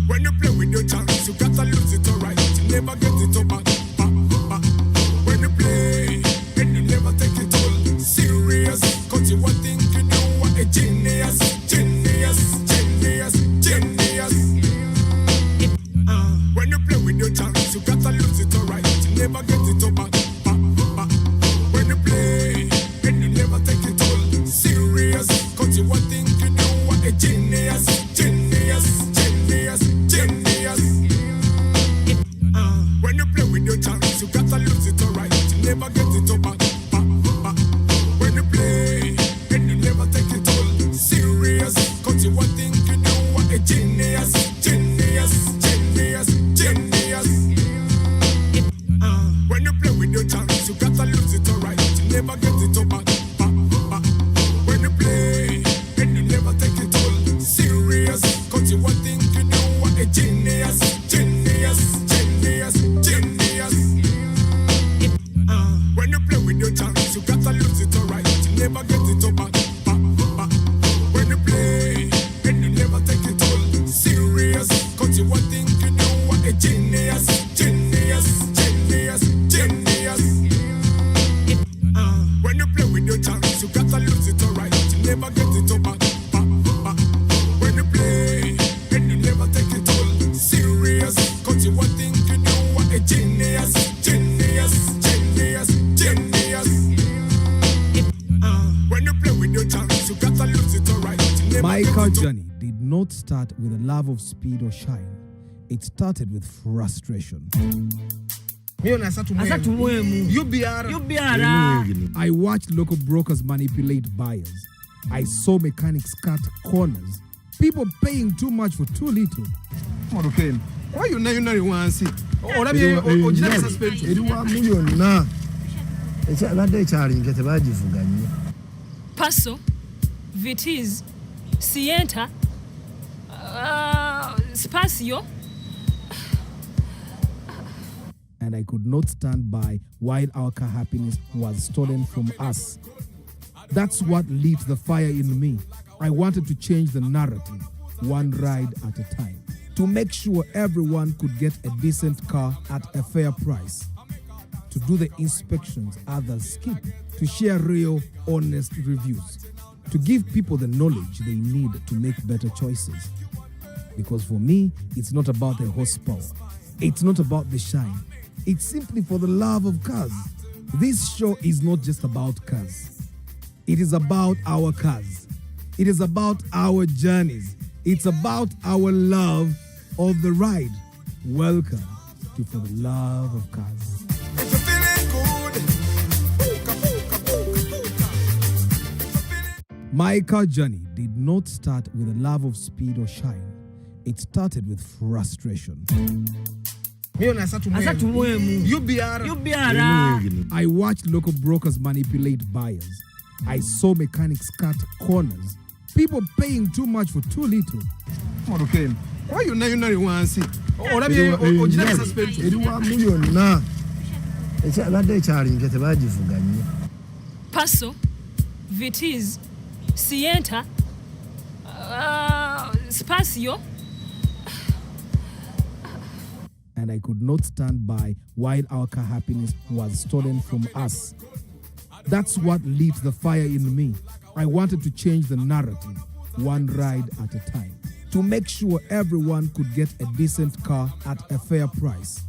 When you play with your chance, you gotta lose it alright. You never get it all back. When you play, and you never take it all serious. Cause you are thinking you are a genius. When you play with your chance, you gotta lose it alright. You never get it all back. When you play, and you never take it all serious. Cause you are thinking you are a genius. When you play with your chance, you gotta lose it alright. You never get it all back. When you play, and you never take it all serious. Cause you are thinking you are a genius. When you play with your chance, you gotta lose it alright. You never get it all back. When you play, and you never take it all serious. Cause you are thinking you are a genius. When you play with your chance, you gotta lose it alright. You never get it all back. When you play, and you never take it all serious. Cause you are thinking you are a genius. When you play with your chance, you gotta lose it alright. You never get it all back. When you play, and you never take it all serious. Cause you are thinking you are a genius. When you play with your chance, you gotta lose it alright. My car journey did not start with a love of speed or shine. It started with frustration. I watched local brokers manipulate buyers. I saw mechanics cut corners. People paying too much for too little. Why you know you want to see? Paso, Vitiz, Sienta, Spazio. And I could not stand by while our car happiness was stolen from us. That's what lit the fire in me. I wanted to change the narrative, one ride at a time, to make sure everyone could get a decent car at a fair price, to do the inspections others skip, to share real, honest reviews, to give people the knowledge they need to make better choices. Because for me, it's not about the horsepower. It's not about the shine. It's simply for the love of cars. This show is not just about cars. It is about our cars. It is about our journeys. It's about our love of the ride. Welcome to For the Love of Cars. My car journey did not start with a love of speed or shine. It started with frustration. I watched local brokers manipulate buyers. I saw mechanics cut corners. People paying too much for too little. Why you know you want to see? Paso, Vitiz, Sienta, Spazio. And I could not stand by while our car happiness was stolen from us. That's what lit the fire in me. I wanted to change the narrative, one ride at a time, to make sure everyone could get a decent car at a fair price,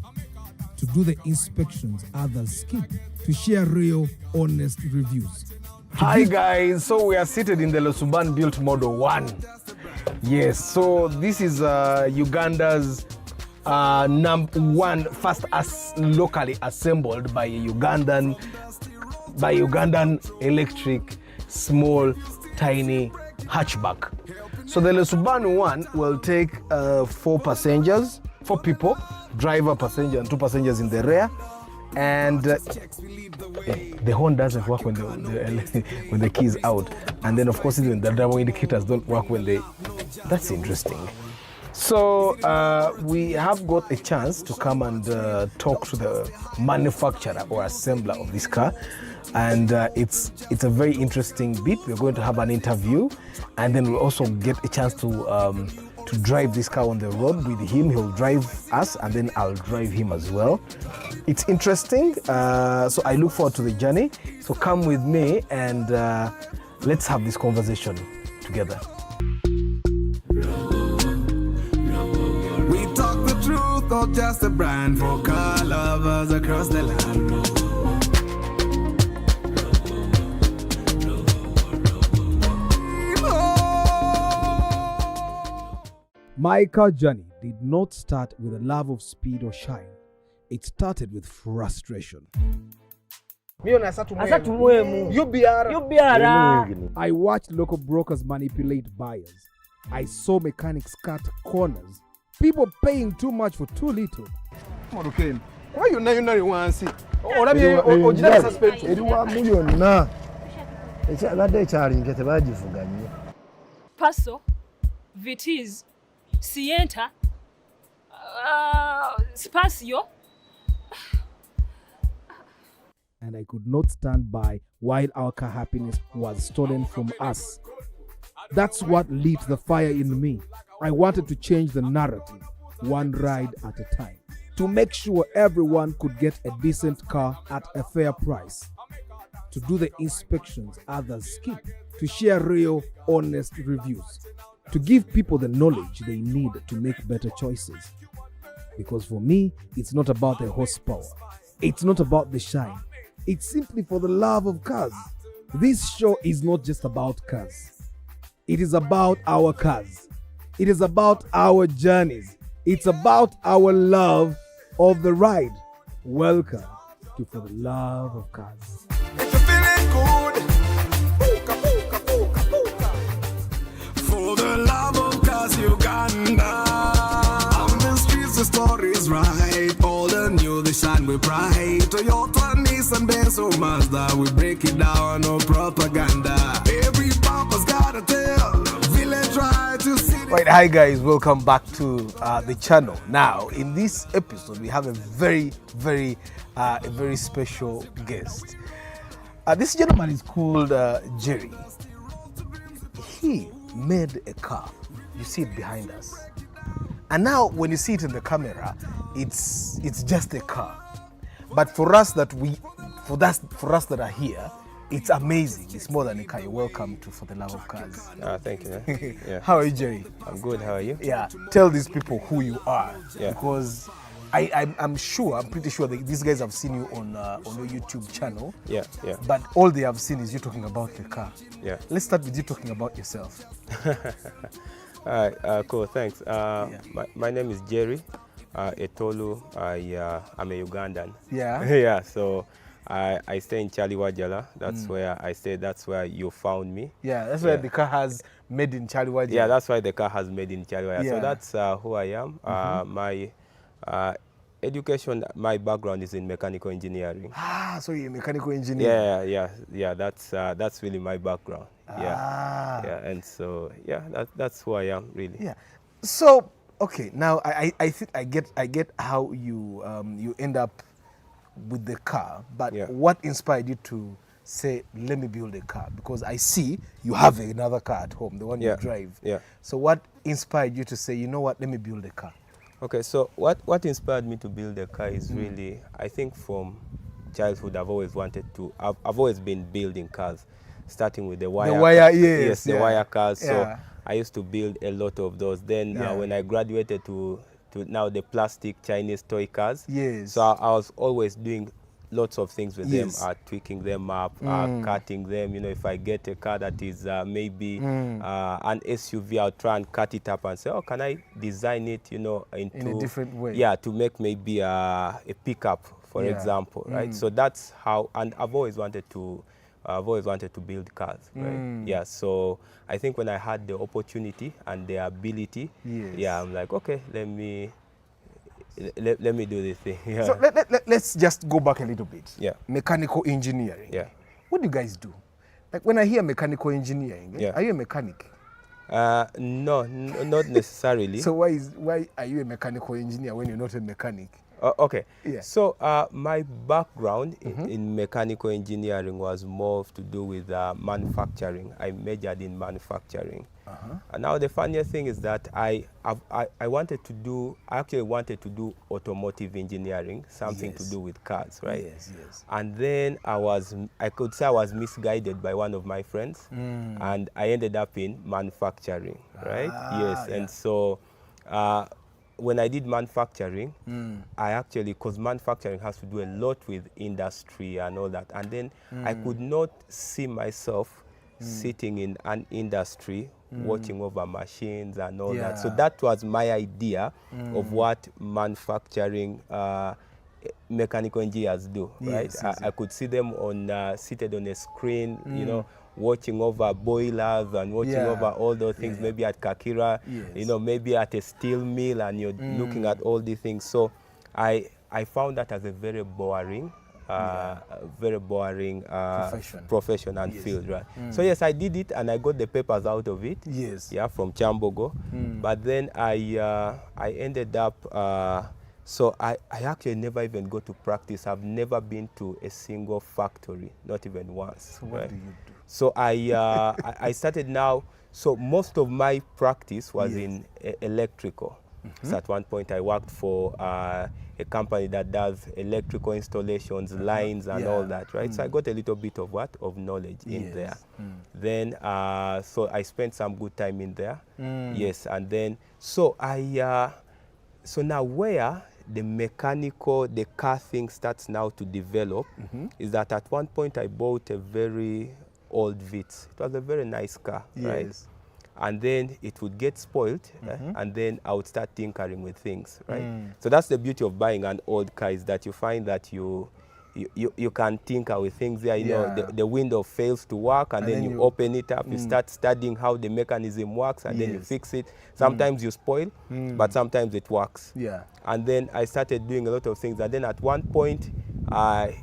to do the inspections others skip, to share real, honest reviews. Hi guys, so we are seated in the Lubanu built Model 1. Yes, so this is Uganda's number one first locally assembled by Ugandan electric small tiny hatchback. So the Lubanu one will take 4 passengers, 4 people, driver, passenger, and 2 passengers in the rear. And the horn doesn't work when the key is out, and then of course even the double indicators don't work when they. That's interesting. So we have got a chance to come and talk to the manufacturer or assembler of this car, and it's a very interesting bit. We're going to have an interview, and then we'll also get a chance to drive this car on the road with him. He'll drive us, and then I'll drive him as well. It's interesting, so I look forward to the journey. So come with me, and let's have this conversation together. We talk the truth, not just a brand for car lovers across the land. My car journey did not start with a love of speed or shine. It started with frustration. I watched local brokers manipulate buyers. I saw mechanics cut corners. People paying too much for too little. Kyemotoka, why you not wansi? Eriwa mulyonna ekyabadde ekyalinga tebagivuganye. Paso, Vitiz, Sienta, Spazio. And I could not stand by while our car happiness was stolen from us. That's what lit the fire in me. I wanted to change the narrative, one ride at a time, to make sure everyone could get a decent car at a fair price, to do the inspections others skip, to share real, honest reviews, to give people the knowledge they need to make better choices. Because for me, it's not about the horsepower. It's not about the shine. It's simply for the love of cars. This show is not just about cars. It is about our cars. It is about our journeys. It's about our love of the ride. Welcome to For the Love of Cars. If you're feeling good, puka, puka, puka, puka. For the love of cars, Uganda. On the streets, the story's right. All the new, they shine with pride. Toyota, Nissan, Benz, or Mazda, we break it down, no propaganda. Every papa's got a tell. Village ride to see. Right, hi guys, welcome back to the channel. Now, in this episode, we have a very special guest. This gentleman is called Jerry. He made a car. You see it behind us. And now, when you see it in the camera, it's just a car. But for us that are here, it's amazing. It's more than a car. You're welcome to For the Love of Cars. Thank you, man. Yeah. How are you, Jerry? I'm good. How are you? Yeah. Tell these people who you are. Yeah. Because I'm pretty sure that these guys have seen you on your YouTube channel. Yeah. But all they have seen is you talking about the car. Yeah. Let's start with you talking about yourself. All right. Cool. Thanks. My name is Jerry Etolu. I'm a Ugandan. Yeah. Yeah. So I stay in Chaliwajala. That's where I stay. That's where you found me. Yeah. That's where the car has made in Chaliwajala. Yeah. That's why the car has made in Chaliwajala. Yeah. So that's who I am. My education, my background is in mechanical engineering. So you're a mechanical engineer. Yeah. That's really my background. Yeah. And so that's who I am really. Yeah. So okay, now I think I get how you end up with the car, but what inspired you to say, let me build a car? Because I see you have another car at home, the one you drive. Yeah. So what inspired you to say, you know what, let me build a car? Okay, so what inspired me to build a car is really, I think from childhood I've always been building cars, starting with the wire. The wire, yes. The wire cars. So I used to build a lot of those. Then when I graduated to now the plastic Chinese toy cars. Yes. So I was always doing lots of things with them, tweaking them up, cutting them. You know, if I get a car that is maybe an SUV, I'll try and cut it up and say, oh, can I design it, you know, into in a different way? Yeah, to make maybe a pickup, for example, right? So that's how, and I've always wanted to build cars, right? Yeah, so I think when I had the opportunity and the ability, I'm like, okay, let me do this thing. Yeah. So let's just go back a little bit. Yeah. Mechanical engineering. Yeah. What do you guys do? Like when I hear mechanical engineering, are you a mechanic? No, not necessarily. So why are you a mechanical engineer when you're not a mechanic? Okay. Yeah. So my background in mechanical engineering was more to do with manufacturing. I majored in manufacturing. And now the funniest thing is that I actually wanted to do automotive engineering, something to do with cars, right? Yes, yes. And then I could say I was misguided by one of my friends, and I ended up in manufacturing, right? Yes, and so when I did manufacturing, I actually, because manufacturing has to do a lot with industry and all that, and then I could not see myself sitting in an industry watching over machines and all that. So that was my idea of what manufacturing mechanical engineers do, right? I could see them on seated on a screen, you know, watching over boilers and watching over all those things, maybe at Kakira, you know, maybe at a steel mill, and you're looking at all these things. So I found that as a very boring profession and field, right? So yes, I did it, and I got the papers out of it. Yes. Yeah, from Chambogo. But then I ended up. So I actually never even go to practice. I've never been to a single factory, not even once. So what do you do? So I started now. So most of my practice was in electrical. So at one point I worked for a company that does electrical installations, lines and all that, right? So I got a little bit of knowledge in there. Then so I spent some good time in there. Yes, and then so so now where the car thing starts now to develop is that at one point I bought a very old Vitz. It was a very nice car, right? And then it would get spoiled, and then I would start tinkering with things, right? So that's the beauty of buying an old car, is that you find that you can tinker with things there. You know, the window fails to work, and then you open it up, you start studying how the mechanism works, and then you fix it. Sometimes you spoil, but sometimes it works. And then I started doing a lot of things, and then at one point,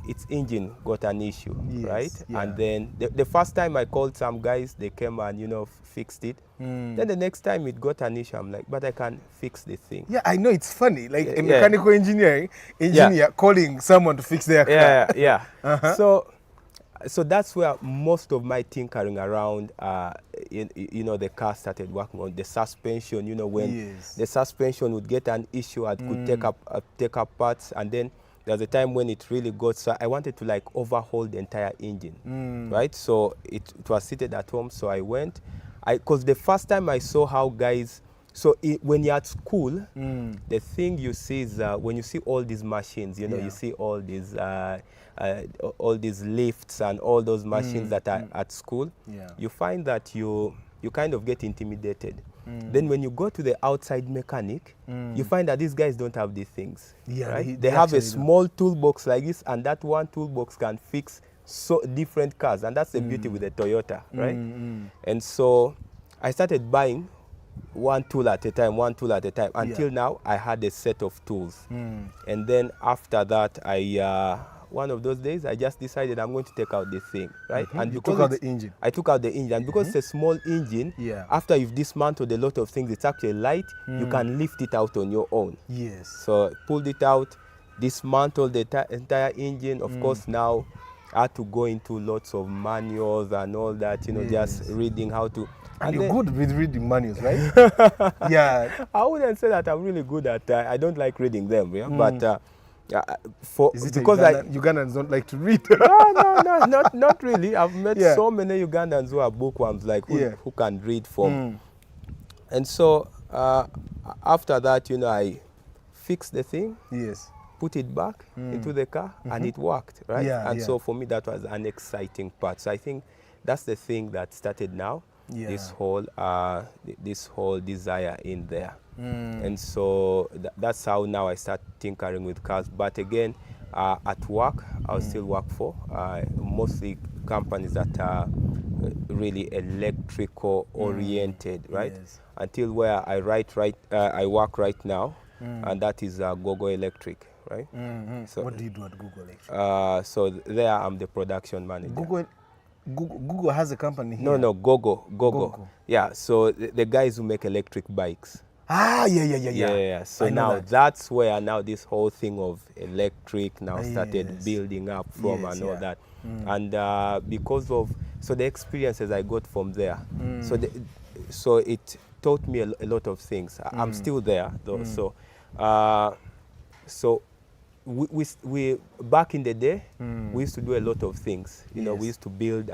its engine got an issue, right? And then the first time I called some guys, they came and, you know, fixed it. Then the next time it got an issue, I'm like, but I can fix the thing. Yeah, I know, it's funny, like a mechanical engineer calling someone to fix their car. So that's where most of my tinkering around, you know, the car started working on the suspension. You know, when the suspension would get an issue, I could take up parts, and then there's a time when it really got, so I wanted to like overhaul the entire engine, right? So it was seated at home, so I went. Because the first time I saw how guys, so when you're at school, the thing you see is when you see all these machines, you know, you see all these lifts and all those machines that are at school, you find that you kind of get intimidated. Then when you go to the outside mechanic, you find that these guys don't have these things. Right? They have a small toolbox like this, and that one toolbox can fix so different cars, and that's the beauty with the Toyota, right? And so I started buying one tool at a time, until now I had a set of tools. And then after that, one of those days, I just decided I'm going to take out the thing, right? And you took out the engine. I took out the engine, and because it's a small engine, after you've dismantled a lot of things, it's actually light, you can lift it out on your own. So I pulled it out, dismantled the entire engine. Of course, now I had to go into lots of manuals and all that, you know, just reading how to. And you're good with reading manuals, right? I wouldn't say that I'm really good at. I don't like reading them, but is it because Ugandans don't like to read? no, not really. I've met so many Ugandans who are bookworms, like who can read from. And so after that, you know, I fixed the thing. Put it back into the car, and it worked, right? So for me, that was an exciting part. So I think that's the thing that started now, this whole desire in there. And so that's how now I start tinkering with cars. But again, at work, I'll still work for mostly companies that are really electrical oriented, right? Until where I work right now, and that is Gogo Electric. Right? So what do you do at Google Electric? So there I'm the production manager. Google has a company here. No, Gogo. Gogo. Yeah, so the guys who make electric bikes. Ah, yeah. Yeah. So I know now that. that's where now this whole thing of electric now started Yes. building up from Yes, and all yeah. that. And because of the experiences I got from there, so it taught me a lot of things. I'm still there though. So we back in the day, we used to do a lot of things. You know, we used to build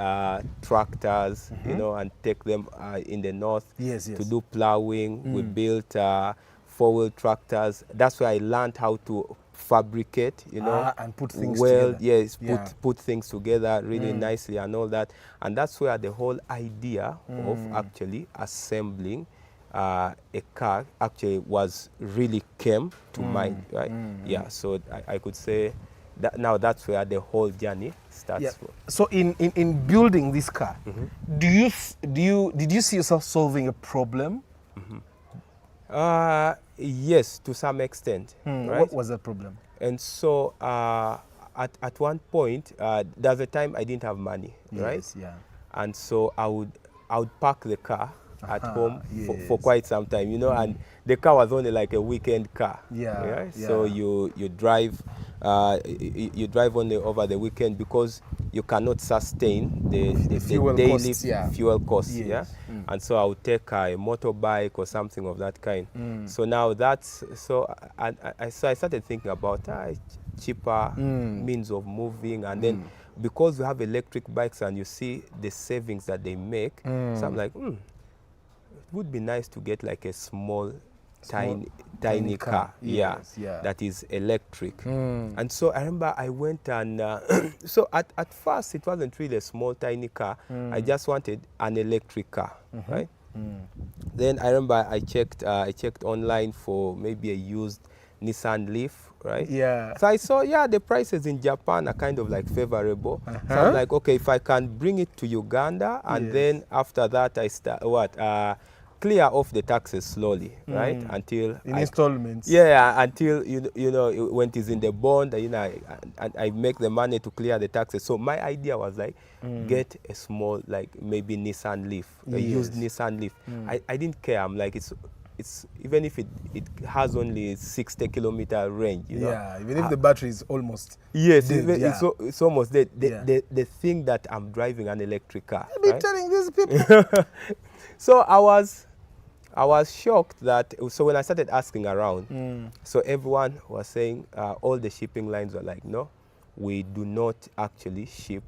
tractors, you know, and take them in the north to do plowing. We built four-wheel tractors. That's where I learned how to fabricate, you know, and put things together. Yes, Yeah. put things together really nicely and all that. And that's where the whole idea of actually assembling a car actually really came to mind, right? Yeah, so I could say that now that's where the whole journey starts. Yeah. From. So in building this car, did you see yourself solving a problem? Yes, to some extent. Right? What was that problem? And so at one point, there was a time I didn't have money, right? Yes, yeah. And so I would park the car at home for quite some time, you know, and the car was only like a weekend car. Yeah, Right? yeah. So you drive only over the weekend because you cannot sustain the fuel daily costs, yeah. fuel costs. Yes. Yeah. And so I would take a motorbike or something of that kind. So now I started thinking about cheaper means of moving, and then because we have electric bikes and you see the savings that they make, so I'm like, it would be nice to get like a small tiny car, Yes, yeah. that is electric. And so I remember I went and so at first it wasn't really a small tiny car. I just wanted an electric car, right? Then I remember I checked online for maybe a used Nissan Leaf, right? Yeah. So I saw, the prices in Japan are kind of like favorable. So I'm like, okay, if I can bring it to Uganda, and then after that I start clear off the taxes slowly, right? Until In installments. Yeah, until you know when it is in the bond, you know, I make the money to clear the taxes. So my idea was like, get a small, like maybe Nissan Leaf, a used Nissan Leaf. I didn't care. I'm like, it's even if it has only 60-kilometer range, you know. Yeah, even if the battery is almost Yes, dead, it's almost dead. The thing that I'm driving an electric car. I've been right? telling these people. So I was shocked that, so when I started asking around, so everyone was saying, all the shipping lines were like, no, we do not actually ship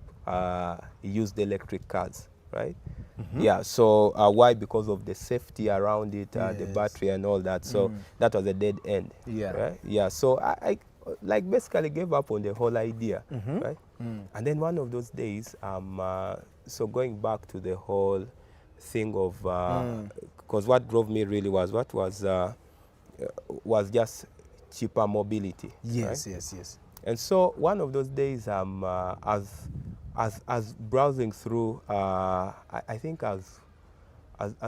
used electric cars, right? Yeah, so why? Because of the safety around it, the battery and all that. So that was a dead end. Yeah. Right? Yeah, so I like basically gave up on the whole idea, right? And then one of those days, so going back to the whole thing of, because what drove me really was just cheaper mobility. Yes, right? yes. And so one of those days, as browsing through, I think as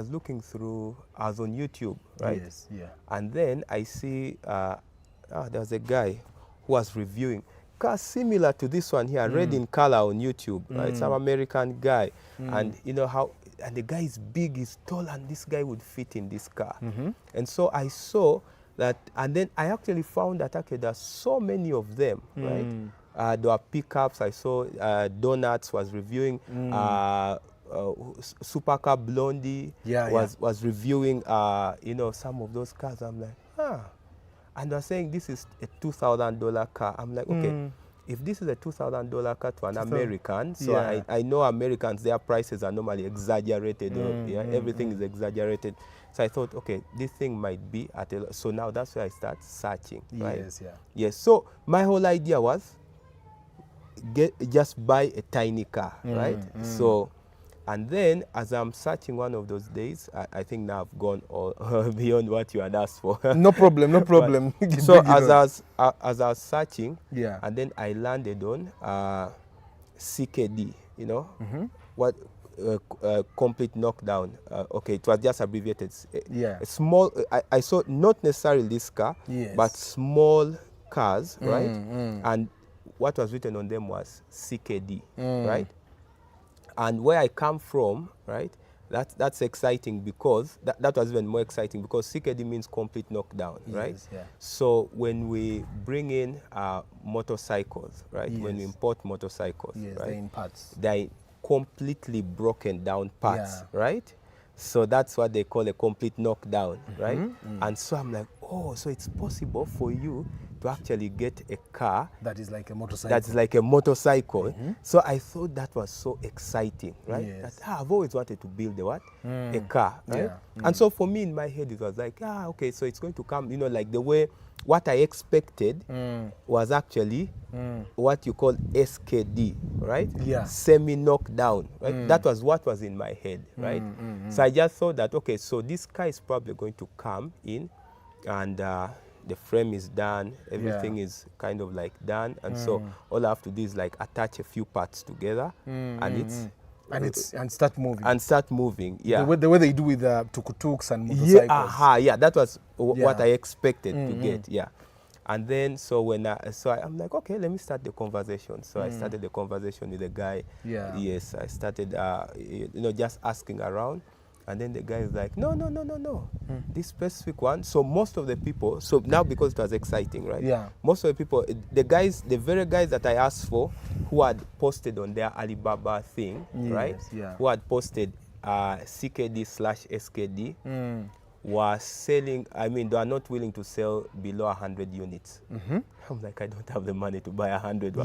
looking through, I was on YouTube, right? Yes, yeah. And then I see there was a guy who was reviewing cars similar to this one here, red in color on YouTube, right? Some American guy, and you know how. And the guy is big, he's tall, and this guy would fit in this car. And so I saw that, and then I actually found that there are so many of them, right? There were pickups. I saw Donuts was reviewing, Supercar Blondie was reviewing, you know, some of those cars. I'm like, and they're saying this is a $2,000 car. I'm like, okay. If this is a $2,000 car to an American, so I know Americans, their prices are normally exaggerated. Everything is exaggerated. So I thought, okay, this thing might be at a... So now that's where I start searching, right? Yes, yeah. Yes, so my whole idea was just buy a tiny car, right? So, and then as I'm searching one of those days, I think now I've gone all beyond what you had asked for. No problem, no problem. So as I was searching, yeah, and then I landed on CKD, you know, what complete knockdown. Okay, it was just abbreviated. Yeah. A small, I saw not necessarily this car, yes, but small cars, right? And what was written on them was CKD, right? And where I come from, right, that's exciting because that was even more exciting because CKD means complete knockdown, right? Yeah. So when we bring in motorcycles, right, when we import motorcycles, right, they're in parts. They're completely broken down parts, Yeah. right? So that's what they call a complete knockdown, right? And so I'm like, oh, so it's possible for you to actually get a car that is like a motorcycle. That's like a motorcycle. So I thought that was so exciting, right? Yes. That I've always wanted to build a car, right? Yeah. And so for me in my head it was like, okay, so it's going to come, you know, like the way what I expected was actually what you call SKD, right? Yeah. Semi knockdown, right? That was what was in my head, right? So I just thought that, okay, so this car is probably going to come in and the frame is done, everything is kind of like done, and so all I have to do is like attach a few parts together and start moving. And start moving, yeah. The way they do with tuk-tuks and motorcycles. Yeah, that was what I expected to get, yeah. And then so when I'm like, okay, let me start the conversation. So I started the conversation with the guy. Yeah. Yes, I started, you know, just asking around. And then the guy is like, no, this specific one. So most of the people, so now because it was exciting, right? Yeah. Most of the people, the very guys that I asked for, who had posted on their Alibaba thing, right? Yeah. Who had posted CKD/SKD, were selling, I mean, they are not willing to sell below 100 units. I'm like, I don't have the money to buy 100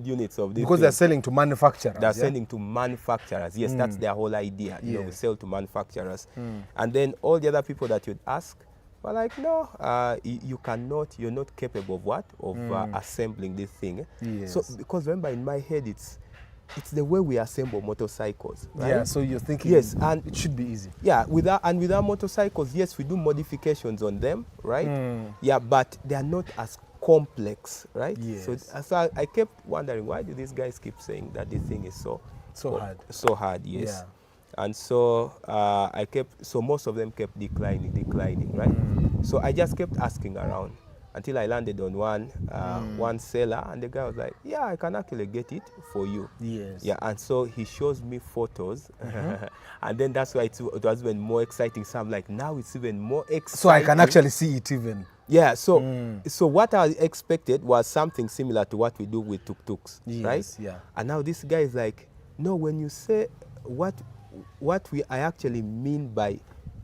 units of this. Because they're selling to manufacturers. They're selling to manufacturers. Yes, that's their whole idea. You know, we sell to manufacturers. And then all the other people that you'd ask were like, no, you cannot, you're not capable of what? Of assembling this thing. Yes. So, because remember, in my head, it's the way we assemble motorcycles, right? Yeah, so you're thinking and it should be easy. Yeah, with our motorcycles, yes, we do modifications on them, right? Yeah, but they are not as complex, right? Yes. So I kept wondering, why do these guys keep saying that this thing is so hard? So hard, yes. Yeah. And so so most of them kept declining, right? So I just kept asking around until I landed on one seller, and the guy was like, yeah, I can actually get it for you. Yes. Yeah, and so he shows me photos, and then that's why it was even more exciting. So I'm like, now it's even more exciting. So I can actually see it even. Yeah, so what I expected was something similar to what we do with tuk-tuks, right? Yeah. And now this guy is like, no, when you say what I actually mean by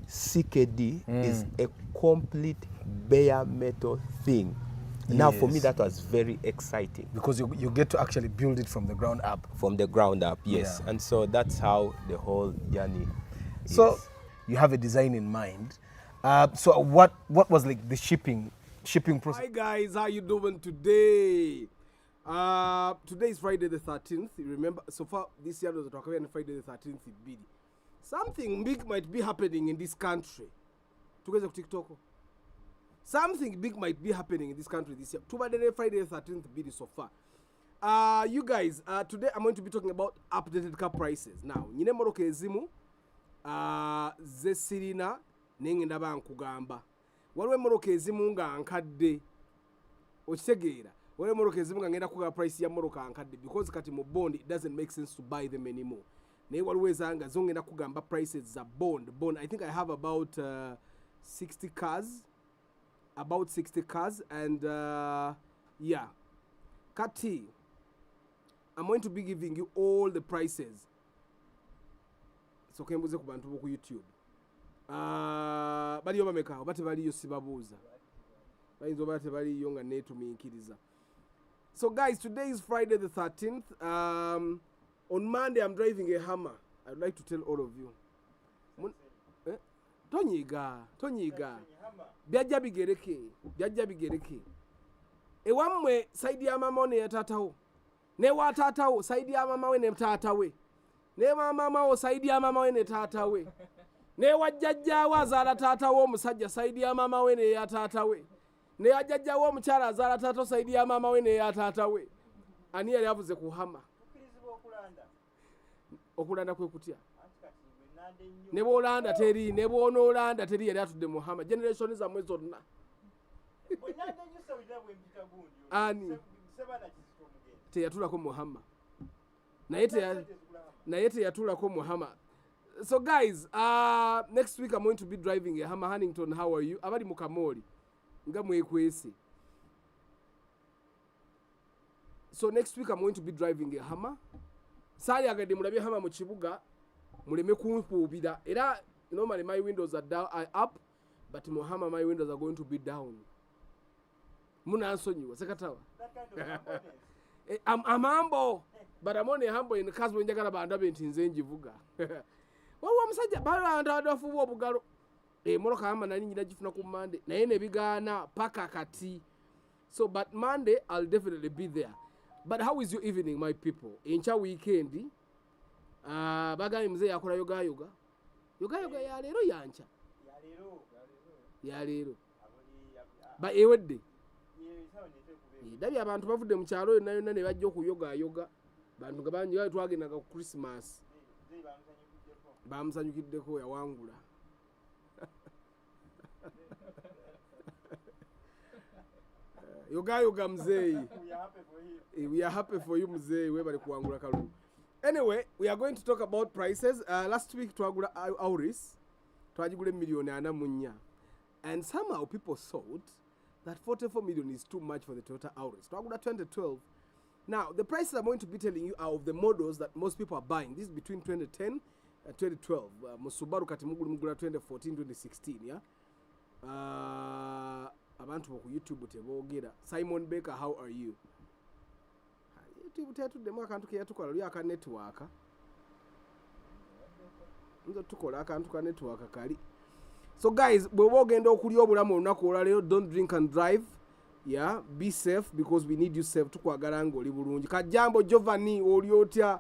CKD is a complete bare metal thing. Now for me that was very exciting. Because you get to actually build it from the ground up. From the ground up, yes. Yeah. And so that's how the whole journey is. So you have a design in mind. So what was like the shipping process? Hi guys, how you doing today? Today is Friday the 13th. You remember, so far this year was talking on Friday the 13th. Something big might be happening in this country. Together with TikTok. Something big might be happening in this country this year. Today Friday the 13th bid so far. You guys, today I'm going to be talking about updated car prices. Now, nyine moroke ezimu zesirina nengenda bankugamba. Waliwo moroke ezimu nga nkadde. Okitegeera. Waliwo moroke ezimu nga ngenda kuga price ya moroka nkadde because kati mu bond it doesn't make sense to buy them anymore. Naye waliwo ezanga zongenda kugamba prices za bond. I think I have about 60 cars. About 60 cars, and yeah, Kati, I'm going to be giving you all the prices. So kembuze ku bantu ku YouTube. Bali bameka obate bali yo sibabuza. Bayinzo bate bali yo nga netuminkiriza. So guys, today is Friday the 13th. On Monday I'm driving a Hummer. I'd like to tell all of you. Tonyiga. Byajja bigereke. Ewammwe side ya mama ne yatatawo. Ne wa tatawo side ya mama we ne tatawe. Ne mama wo side ya mama we ne tatawe. Ne wajjajja wa zala tatawo omusajja side ya mama we ne yatatawe. Ne wajjajja wo omukyala azala tatawo side ya mama we ne yatatawe. Ani yali avuze ku Hummer. Okulanda kwe kutya. Nebolanda teri nebonolanda teri yali atudde Muhammad generation za mwezi zonna ani teyatulako Muhammad naye naye teyatuulako mu Hammer. So guys, next week I'm going to be driving a Hammer. Huntington, how are you? Abali mu Kamoli nga mwekwese. So next week I'm going to be driving a Hammer. Sali agadde mulabye Hammer mu kibuga muleme kumpuubira. Era normally my windows are down, are up, but mu Hammer my windows are going to be down. Munansonyiwa sekatawa. I'm humble, but I'm only humble in the case when njagala bandabe nti nze njivuga. Waliwo omusajja balanda afuba obugalo. Moroka Hammer nali nyina gifuna ku Monday. Naye ne bigaana paka kati. So but Monday I'll definitely be there. But how is your evening, my people? Encha weekend, bagambye mzee yakola yoga yoga ya leero yancha ya leero ba ewedde dabi abantu bavudde mu kyalo yonna ne bajja okuyoga yoga bantu nga bangi twagendaga ku Christmas bamusanyukiddeko yawangula. Yoga mzee. We are happy for you mzee. We bali kuangula kalulu. Anyway, we are going to talk about prices. Last week twagula auris. Twajigule million ana munya. And somehow people thought that 44 million is too much for the Toyota Auris. Twagula 2012. Now, the prices I'm going to be telling you are of the models that most people are buying. This is between 2010 and 2012. Musubaru katimugulu mugula 2014, 2016, yeah? Abantu ku YouTube tebogera. Simon Baker, how are you? YouTube tetudemu akantu ke yatukola lya aka network. Nzo tukola akantu ka network kali. So guys, bwe ogenda okuli obulamu olunaku olwaleero, don't drink and drive. Yeah, be safe because we need you safe. Tukwagala ng'oli bulungi. Kajambo Giovanni oli otya?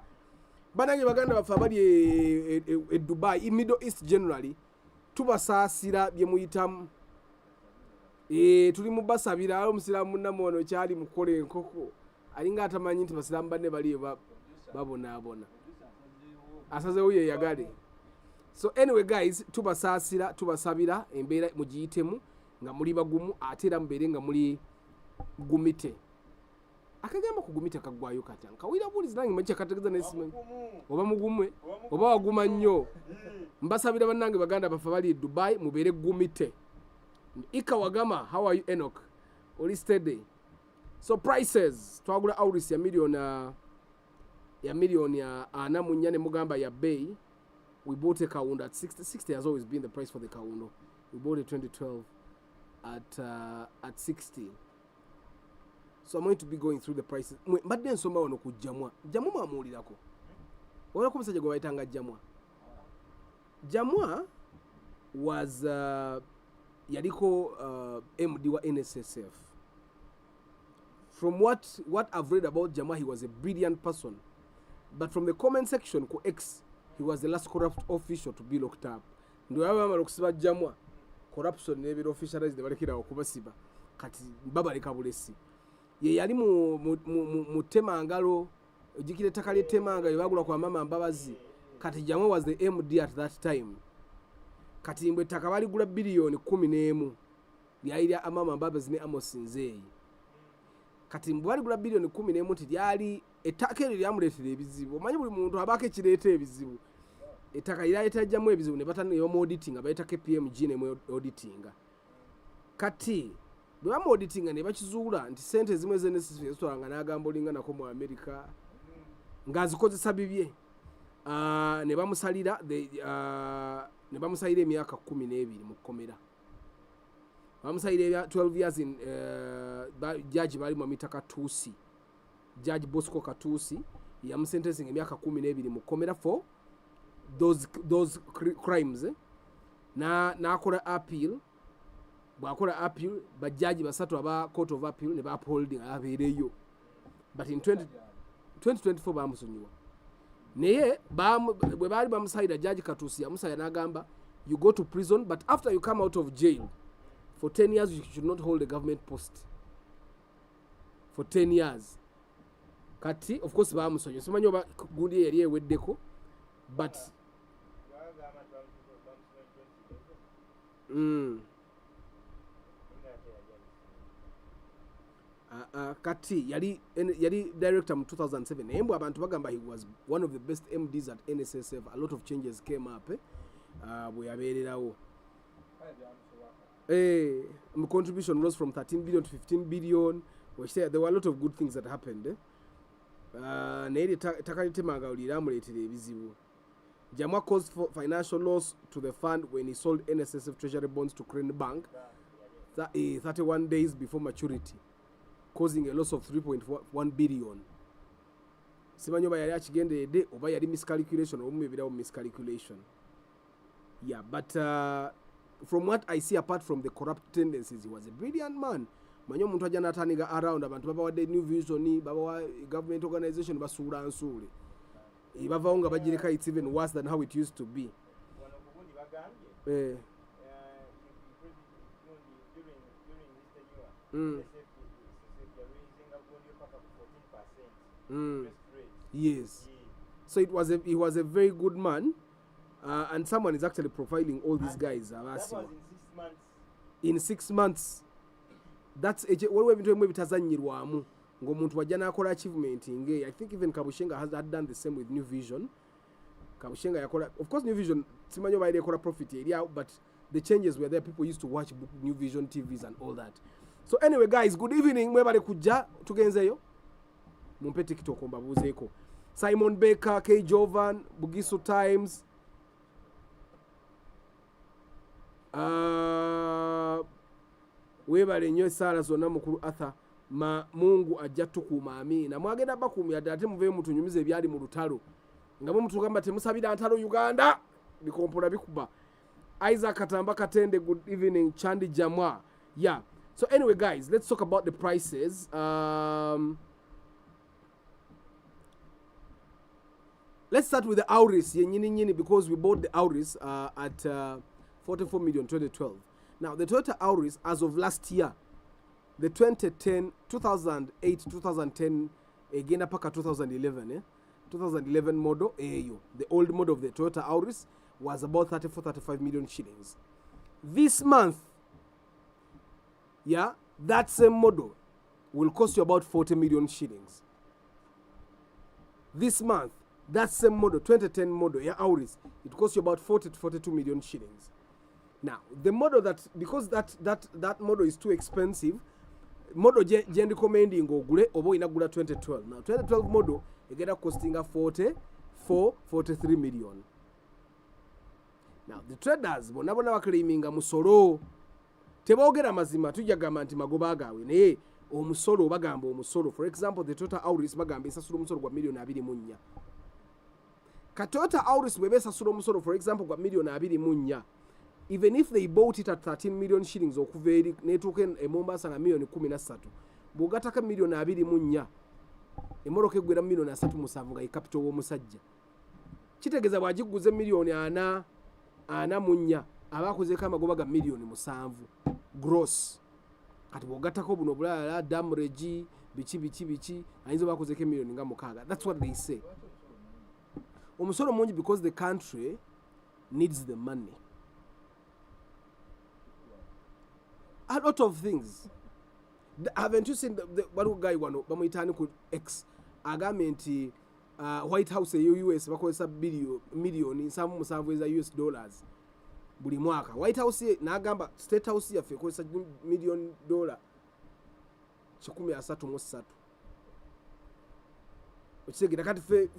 Banange baganda bafa bali e Dubai, in Middle East generally. Tubasaasira bye muyitamu. Tuli mu basabira omusiramu munnamu ono kyali mukola enkoko. Alinga atamanyi nti basiramu banne bali babonaabona. Asazeewo ye yagale. So anyway guys, tubasaasira, tubasabira embeera mugiyitemu nga muli bagumu ate era mubeere nga muli gumite. Akagamba kugumite kagwayo kata. Nkawira bulizi nange manje kategeza n'esimu. Oba mugumwe, oba waguma nnyo. Mbasabira bannange baganda bafa bali e Dubai mubeere gumite. Ika Wagama, how are you Enoch? Oli steady. So prices, twagula Auris ya million ya ana munyane mugamba ya bay. We bought a Kaundo at 60. 60 has always been the price for the Kaundo. We bought it 2012 at 60. So I'm going to be going through the prices. But then soma wano ku Jamwa. Jamwa mamuulirako. Wala ku musajja gwe bayitanga Jamwa. Jamwa was yaliko MD wa NSSF. From what I've read about Jamwa, he was a brilliant person. But from the comment section ku X, he was the last corrupt official to be locked up. Ndio yaba okusiba Jamwa. Corruption nebiro officialized balekira okubasiba. Kati babaleka bulesi. Ye yali mu temangalo ojikire takali temanga yabagula kwa mama Mbabazi. Kati Jamwa was the MD at that time. Kati mbwe takabali gula bilioni 11 lyali amama Mbabazi ne Amos Nzeyi. Kati mbwe gula bilioni 11 ti lyali ettaka eryo lyamuleetera ebizibu. Omanyi buli muntu abaka ekireeta ebizibu. Ettaka lyayitajamu ebizibu ne batane yo auditing abayita KPMG ne auditing. Kati bwe bamu auditing ne bakizuula nti sente zimwe z'NSSF ezitwalanga n'agamba olinga nako mu America ng'azikozesa bibye. Ne bamusalira emyaka 12 mu kkomera. Bamusalira 12 years in judge bali mu Amita Katuusi. Judge Bosco Katuusi yamusentencing emyaka 12 mu kkomera for those crimes. Na akola appeal. Bwakola appeal bajaji basatu aba court of appeal ne ba upholding abeereyo. But in 2024 bamusonyiwa. Naye bwe bali bamusaida judge Katuusi yamusaya n'agamba you go to prison but after you come out of jail for 10 years you should not hold a government post for 10 years. Kati of course bamusonyiwa. Simanyi oba gundi yali eweddeko but kati yali director mu 2007 naye mbwe abantu bagamba he was one of the best MDs at NSSF. A lot of changes came up bwe yabeererawo. Contribution rose from 13 billion to 15 billion, which there were a lot of good things that happened. Naye takalitemanga olira amuleetera ebizibu. Jamwa caused financial loss to the fund when he sold NSSF treasury bonds to Crane Bank 31 days before maturity, causing a loss of 3.1 billion. Simanyo ba yali akigenderedde oba yali miscalculation oba mubirawo miscalculation. Yeah, but from what I see, apart from the corrupt tendencies, he was a brilliant man. Manyo omuntu ajja n'atandika around abantu babawadde new vision, babawa government organization basuula nsuule. Bavaawo nga bagireka it's even worse than how it used to be. Yes. So he was a very good man, and someone is actually profiling all these guys. That was in 6 months. That's what we've been bitazanyirwamu ng'omuntu wajja n'akola achievement nge. I think even Kabushenga had done the same with New Vision. Kabushenga yakola, of course New Vision simanyo baide yakola profit area, but the changes were there. People used to watch New Vision TVs and all that. So anyway guys, good evening. Mwebale kujja tugenzeyo mumpe TikTok mbabuzeeko. Simon Baker, K Jovan, Bugisu Times, webale nnyo esaala zonna mukulu Arthur Mungu ajja tukuuma amiina. Mwagenda bakuumya ddala ate muveeyo mutunyumiza ebyali mu lutalo nga mutugamba temusabira ntalo Uganda bikompola bikuba. Isaac Katamba Katende, good evening. Chandi Jamwa. Yeah. So anyway guys, let's talk about the prices. Let's start with the Auris nyini because we bought the Auris at 44 million 2012. Now the Toyota Auris as of last year, the 2008 2010 again apaka 2011 2011 model the old model of the Toyota Auris was about 34-35 million shillings. This month, yeah, that same model will cost you about 40 million shillings. This month, that same model, 2010 model, yeah, Auris, it costs you about 40 to 42 million shillings. Now, the model that, because that model is too expensive, model gen recommending ogule obo inagula 2012. Now, 2012 model, you get a costing a 43 million. Now, the traders, bonabona bakliminga musoro, tebogera mazima tujagamba nti magoba agawe naye omusoro bagamba omusoro. For example, the Toyota Auris bagamba esasula omusoro gwa million 24. Ka Toyota Auris bwebe esasula omusoro for example gwa million 24, even if they bought it at 13 million shillings okuva eri netuuka e Mombasa nga million 13, bw'ogataka million 24, emmotoka eggwera million 37 nga ye capital w'omusajja, kitegeeza bw'agiguze million 44 abakozeko amagoba ga million 7 gross. Kati bw'ogattako buno bulala damage biki ayinza bakozeko million nga 6. That's what they say. Omusoro mungi because the country needs the money. A lot of things. Haven't you seen the one guy wano bamuyitani ku X agambe nti White House US bakozesa million some musanvu US dollars buli mwaka. White House n'agamba State House yaffe ekozesa million dollar 133. Okitegera kati fe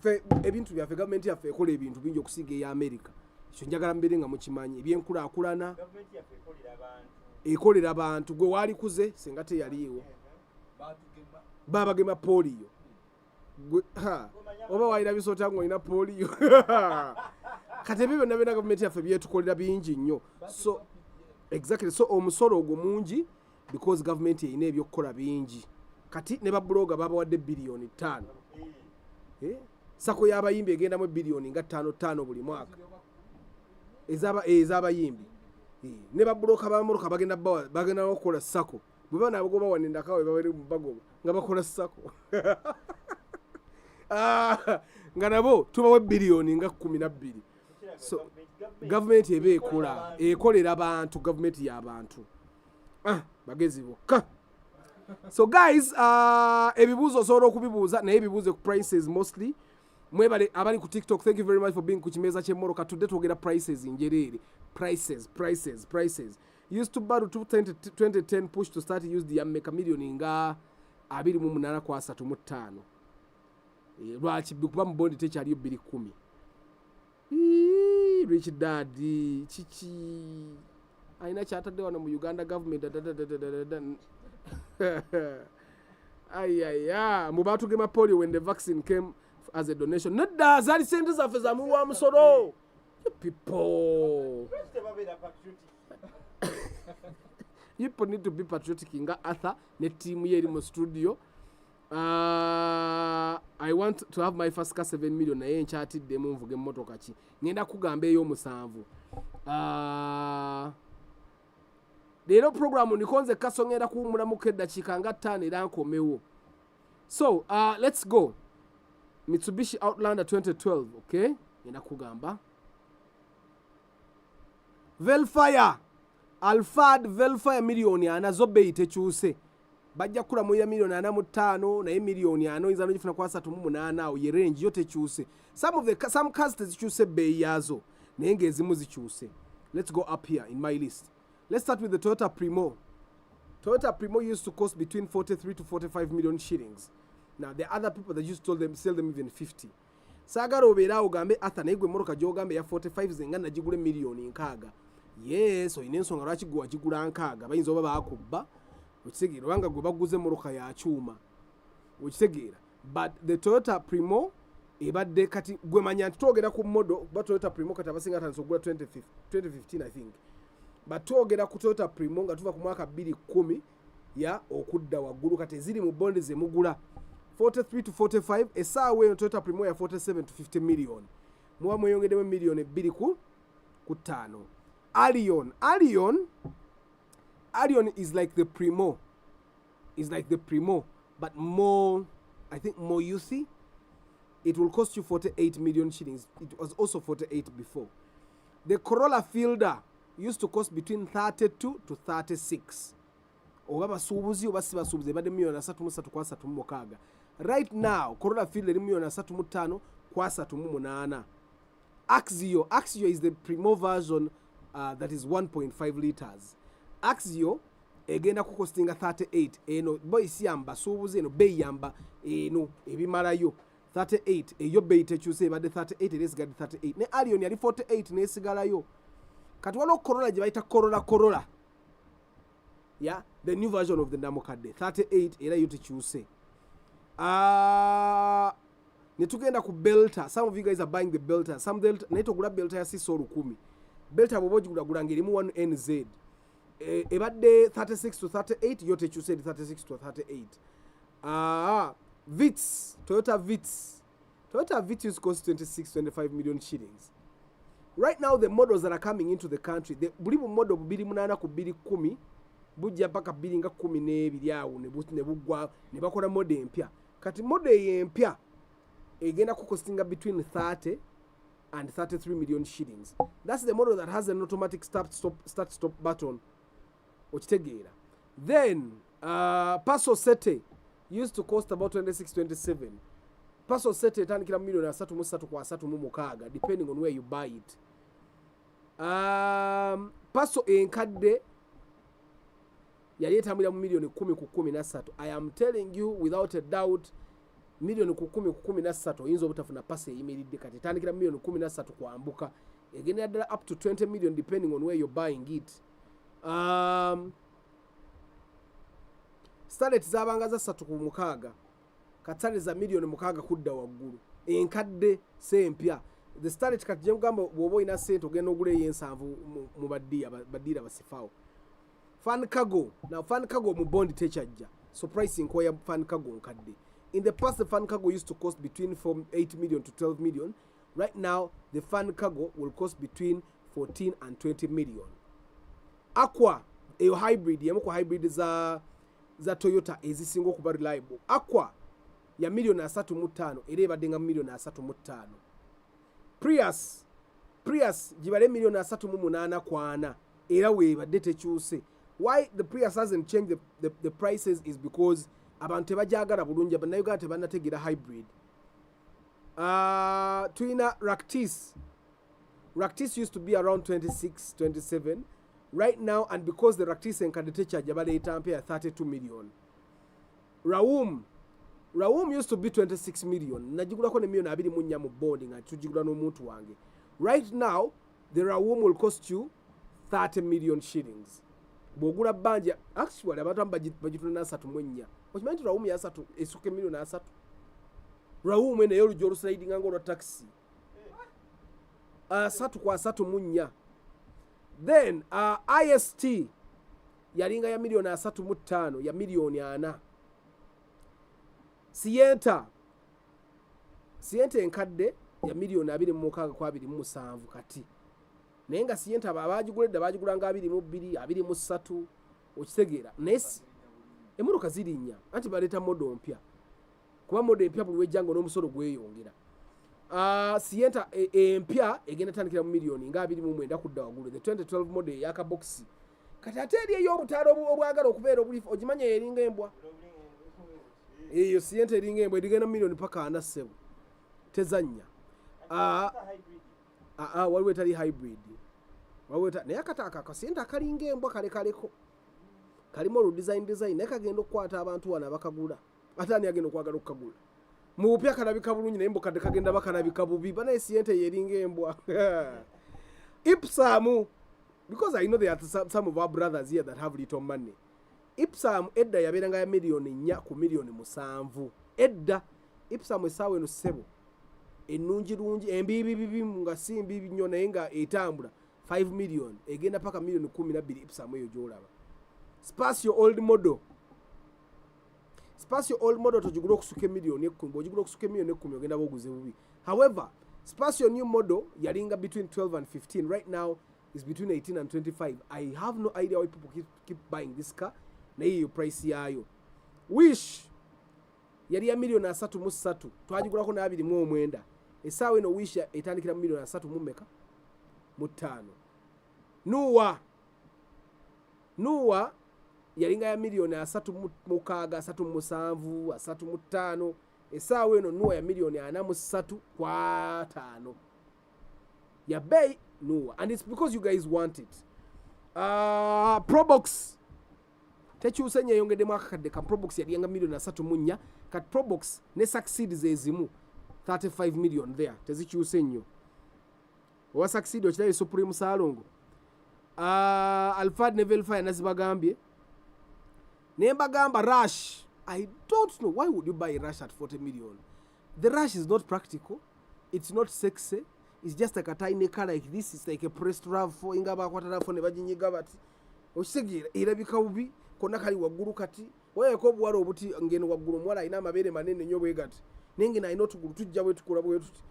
ebintu byaffe government yaffe ekola ebintu bingi okusiga eya America. Ekyo njagala mbere nga mukimanyi ebyenkulaakulana government yaffe ekolera abantu gwe wali kuze singa teyaliiwo babagema polio oba walina bisota ngo ina polio kati ebyo byonna byonna government yaffe byetukolera bingi nnyo. So exactly, so omusolo ogwo mungi because government erina ebyokukola bingi. Kati ne babloga babawadde billion 5. Sako y'abayimbi egendamu billion nga 5 buli mwaka ez'abayimbi. Ne babloka bamotoka bagenda okukola sako bwe bana abagoba wanenda kawe babere mu bagoba nga bakola sako nga nabo tubawe billion nga 12. So government ekolera abantu, government y'abantu bagezi bokka. So guys, ebibuuzo osobola okubibuuza naye ebibuuze ku prices mostly. Mwebale abali ku TikTok, thank you very much for being ku Kyemotoka Kyemotoka. Today twogera prices njereere. Prices. Used to borrow 2010 push to start use the make a million nga 28 kwa 35. Lwaki bikuba mu bondi tekyaliyo 210. Rich daddy chichi aina kyatadde wano mu Uganda government ayaya mu batugema polio when the vaccine came as a donation nedda zali sente zaffe za muwa musoro people you people need to be patriotic nga Arthur ne team ye eri mu studio. I want to have my first car 7 million naye nkyatidde mu nvuge mmotoka ki ngenda kugamba ey'omusanvu. Leero program nikonze kaso ngenda kuwumulamu eddakiika nga 5 era nkomewo. So let's go. Mitsubishi Outlander 2012, okay? Ngenda kugamba Velfire Alphard Velfire milioni anazo bei tekyuse. Bajja kula mu ya milioni 45 naye milioni 4 izano gifuna kwa 38 awo ye range yote kyuse. Some cars tezikyuse bei yazo naye ngezimu zikyuse. Let's go up here in my list. Let's start with the Toyota Primo. Toyota Primo used to cost between 43 to 45 million shillings. Now there are other people that used to sell them even 50. Sagara obeera ogambe Arthur naye gwe mmotoka gy'ogambe ya 45 zenga nagigule milioni 6. Yes, oyina ensonga lwaki gwe wagigula 6 bayinza oba baakubba. Ukitegeera wanga gwe baguze mmotoka ya kyuma. Ukitegeera. But the Toyota Primo ebadde kati gwe manya twogera ku modo ba Toyota Primo kati abasinga atandise okugula 2015 I think. But twogera ku Toyota Primo nga tuva ku mwaka 2010 ya okudda waggulu kati ziri mu bondi ze mugula 43 to 45 esaawa eyo Toyota Primo ya 47 to 50 million. Muwa mweyongedemu million 2 ku 5. Arion is like the Primo. Is like the Primo, but more, I think more youthy. It will cost you 48 million shillings. It was also 48 before. The Corolla Fielder used to cost between 32 to 36. Oba basuubuzi oba si basuubuzi ebadde milioni 33 kwa 36. Right now, Corolla Fielder eri milioni 35 kwa 38. Axio is the Primo version that is 1.5 liters. Axio egenda kukostinga 38 eno boy siyamba suubuzi eno bei yamba eno ebimalayo 38 eyo bei tekyuse ebadde 38 eresigadde 38 ne Arion yali 48 nesigalayo kati waliwo Corolla gye bayita Corolla yeah the new version of the namukadde 38 era yo tekyuse ne tugenda ku Belta. Some of you guys are buying the Belta. Some Belta naye togula Belta ya siso 10 Belta bwoba ogigulagula ng'erimu 1NZ ebadde 36 to 38 yote kyuse 36 to 38. Vitz, Toyota Vitz used to cost 25 million shillings. Right now the models that are coming into the country, the buli model 28 ku 210 bujja paka 212 awo ne bugwa ne bakola model empya. Kati model empya egenda kukostinga between 30 and 33 million shillings. That's the model that has an automatic start stop button. Okitegeera. Then Paso Sete used to cost about 26-27. Paso Sete etandikira milioni 33 kwa 36 depending on where you buy it. Paso enkadde yali etambulira mu milioni 10 ku 13. I am telling you without a doubt milioni ku 10 ku 13 oyinza obutafuna Paso eyimiridde kati etandikira milioni 13 kwambuka egenda ddala up to 20 million depending on where you're buying it. Starlet zabanga za 3 ku 6 katale za milioni 6 kudda waggulu enkadde sempya. The Starlet kati jemugamba bwoba ina sente ogenda ogula yensanvu mu badira basifaawo. Fan cargo, now fan cargo mu bond techajja, so pricing kwa ya fan cargo nkadde. In the past the fan cargo used to cost between 8 million to 12 million. Right now the fan cargo will cost between 14 and 20 million. Aqua eyo hybrid yamko hybrid za Toyota ezisinga okuba reliable. Aqua ya milioni 35 era ebaddenga milioni 35. Prius gibale milioni 38 kwana era weebadde tekyuse. why the Prius hasn't changed the prices is because abantu tebajagala bulungi bannayuganda tebanategeera hybrid. Twina Ractis used to be around 26, 27 right now, and because the Ractis enkadde techarge baleeta mpya 32 million. Raum used to be 26 million. Najigulako ne million 24 mu bondi nga tujigula n'omuntu wange. Right now, the Raum will cost you 30 million shillings. Bwogula banja, actually abantu bagituna 34. Okimanyi Raum ya 3 esuke million 3. Raum ene yolujo olusliding nga olwa taxi. 3 kwa 34. Then IST yalinga ya million 35 ya million 4. Sienta enkadde ya million 26 kwa 27 kati. Naye nga Sienta abagiguledde bagigulanga 22, 23 okitegeera. Nesi emmotoka zirinnya anti baleeta modo mpya. Kuba modo empya buli wejjango n'omusolo gweyongera. Sienta empya egenda tandikira mu million nga 29 kudda waggulu. The 2012 model yaka box. Kati ate eri ey'obutaala obwagala okubeera obulifu ogimanya eringa embwa. Eyo Sienta eringa embwa erigenda million paka 47. Tezanya. Waliwo etali hybrid. Naye akataaka Sienta akalinga embwa kalekaleko. Kalimu oludesign naye kagenda okukwata abantu wano abakagula. Ate ani agenda okwagala okukagula. Mu bupya kalabika bulungi naye mbokadde kagenda bakalabika bubi. Banaye Sienta yeringa embwa. Ipsam, because I know there are some of our brothers here that have little money. Ipsam edda yaberanga ya million 4 ku million 7. Edda Ipsam esawe no sebo. Enungi embibi nga simbi nnyo naye nga etambula 5 million egenda paka million 12 Ipsam eyo gyolaba. Spacio old model tojigula okusuka million 10, ojigula okusuka million 10 ogenda boguze bubi. However, Spacio new model yalinga between 12 and 15. Right now is between 18 and 25. I have no idea why people keep buying this car. Na hiyo price yayo. Wish yali ya million 3 twagigulako na 29. Esawe no Wish etandikira million 3 mu 5. Nuwa yalinga ya million 3 mu 7 mu 5. Esawe no Nuwa ya million 4 mu 3 kwa 5. Ya bay Nuwa, and it's because you guys want it. Probox tekyuse nnyo yongedemu akakadde ka Probox yaliyanga million 3 mu 4. Kat Probox ne succeeds ezimu 35 million there. Tezikyuse nnyo. Owa succeed okitaye Supreme Salongo. Alphard ne Velfire nazibagambye. Nembagamba Rush. I don't know why would you buy a Rush at 40 million. The Rush is not practical. It's not sexy. It's just like a tiny car like this. It's like a pressed RAV4 ingaba kwata RAV4 ne bajinyiga bati. Okisegira erabika bubi konna kali waggulu kati. Waye ko bwalo obuti ngeno waggulu mwala ina mabere manene nnyo bwe gati. Ningi na ino tugulu tujja bwe tukula bwe tuti.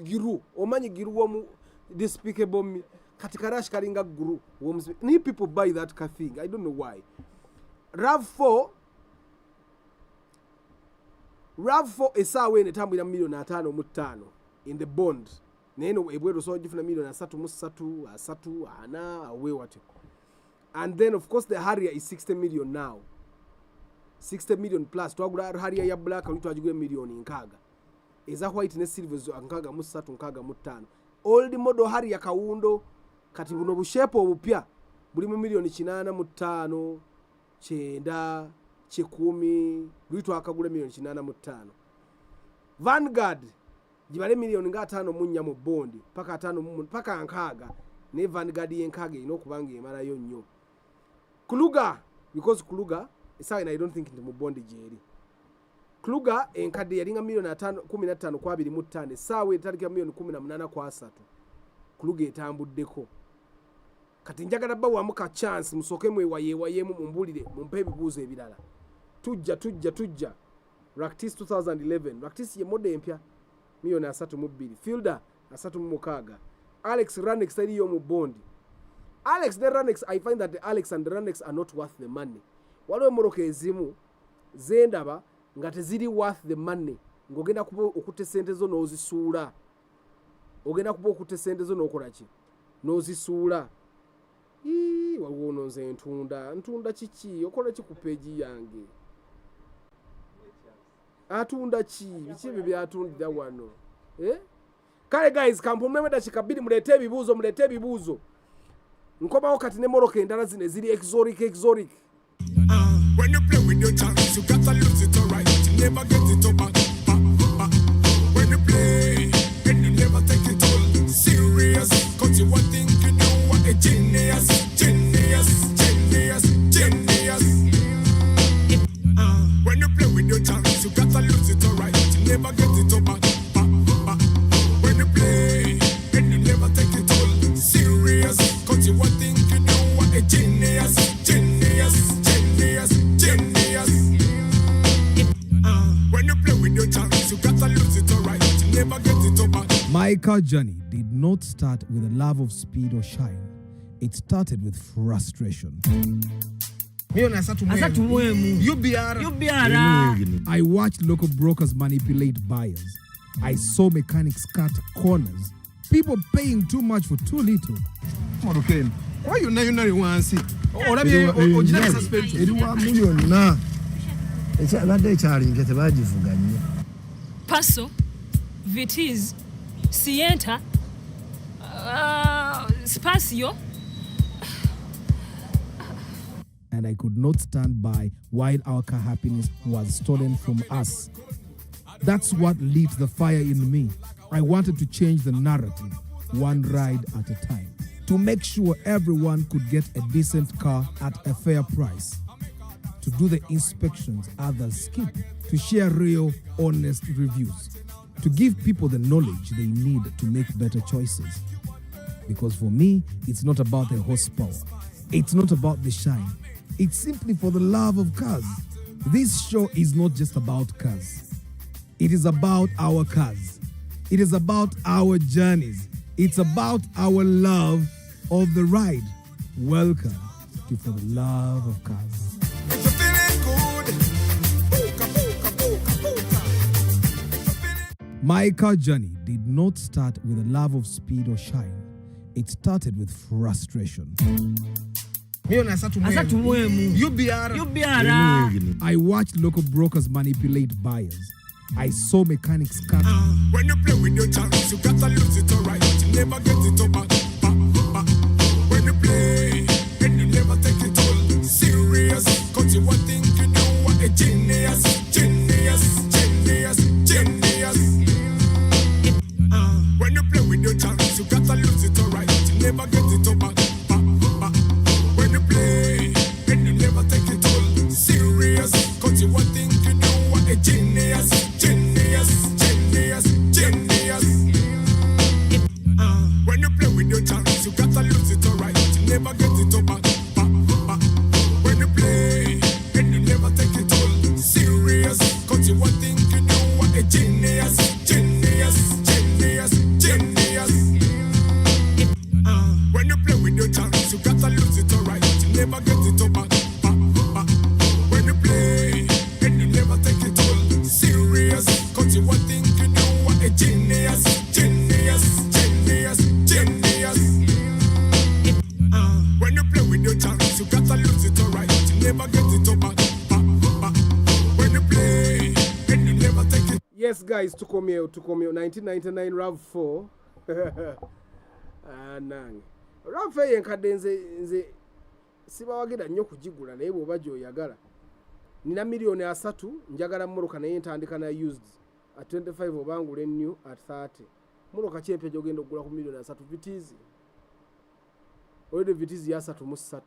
Giru omanyi giru wo mu despicable me. Kati Rush kalinga guru. Need people buy that car thing. I don't know why. RAV4 esawe netambula million 5 mu 5 in the bond. Neno ebwero so gifuna million 3 mu 3, 3, 4 away what. And then of course the Harrier is 60 million now. 60 million plus. Twagula Harrier ya black alitu ajigwe million nkaga. Eza white ne silver zo nkaga mu 3 nkaga mu 5. Old model Harrier kawundo kati buno bushepo obupya buli mu million 8 mu 5, 9, 10 luitu akagula million 8 mu 5. Vanguard jibale million nga 5 mu 4 mu bondi paka 5 paka nkaga ne Vanguard yenkaga ino kubanga emala yo nnyo. Kluger, because Kluger esawe na I don't think ndi mu bondi jeri. Kluger enkadde yalinga million 15 kwa 2 mu 5 sawe etalika million 18 kwa 3. Kluger etambuddeko. Kati njagala bawa muka chance musoke mwewayemu mumbulire mumpe ebibuuzo ebirala. Tujja. Ractis 2011. Ractis ye model empya million 3 mu 2. Fielder 3 mu 6. Alex Ranex aliyo mu bondi. Alex the Ranex, I find that the Alex and the Ranex are not worth the money. Waliwo moroka ezimu zendaba nga teziri worth the money. Ngogenda kuba okute sente zo n'ozisuula. Ogenda kuba okute sente zo n'okola ki? N'ozisuula. waliwo ono nze ntunda kiki okola ki ku peegi yange atunda ki biki ebyo byatundira wano kale guys kampumeme dakika 2 mulete ebibuuzo nkomawo kati ne moroka endala zino eziri exotic When you play with your chance, you gotta lose it alright. You never get it up back. When you play, and you never take it all serious. Cause you were thinking you were a genius. When you play with your chance, you gotta lose it alright. You never get it up back. When you play, and you never take it all serious. Cause you were thinking you were a genius. When you play with your chance, you gotta lose it alright. You never get it up back. My car journey did not start with a love of speed or shine. It started with frustration. I watched local brokers manipulate buyers. I saw mechanics cut corners. People paying too much for too little. Why you know want to see? Paso, Vitiz, Sienta, Spazio. And I could not stand by while our car happiness was stolen from us. That's what lit the fire in me. I wanted to change the narrative, one ride at a time, to make sure everyone could get a decent car at a fair price, to do the inspections others skip, to share real, honest reviews, to give people the knowledge they need to make better choices. Because for me, it's not about the horsepower. It's not about the shine. It's simply for the love of cars. This show is not just about cars. It is about our cars. It is about our journeys. It's about our love of the ride. Welcome to For the Love of Cars. If you're feeling good, My car journey did not start with a love of speed or shine. It started with frustration. I watched local brokers manipulate buyers. I saw mechanics cut. when you play with your chance, you gotta lose it alright. You never get it up back. When you play, and you never take it all serious. Cause you were thinking you were a genius. When you play with your chance, you gotta lose it alright. You never get it up back. When you play, and you never take it all serious. Cause you were thinking you were a genius. When you play with your chance, you gotta lose it alright. You never get it up back. When you play, and you never take it all serious. Cause you were thinking you were a genius. When you play with your chance, you gotta lose it alright. You never get it up back. When you play, and you never take it all serious. Cause you were thinking you were a genius. When you play with your chance, you gotta lose it alright. You never get it up back. When you play, and you never take it. Yes guys, tukomeo 1999 RAV4 nange RAV4 yenkadde nze sibawagira nnyo kugigula naye bw'oba gy'oyagala nina milioni 3 njagala mmotoka naye ntandika na used at 25 obangula new at 30 mmotoka kyempya gy'ogenda okugula ku milioni 3 vitizi olwedde vitizi ya 3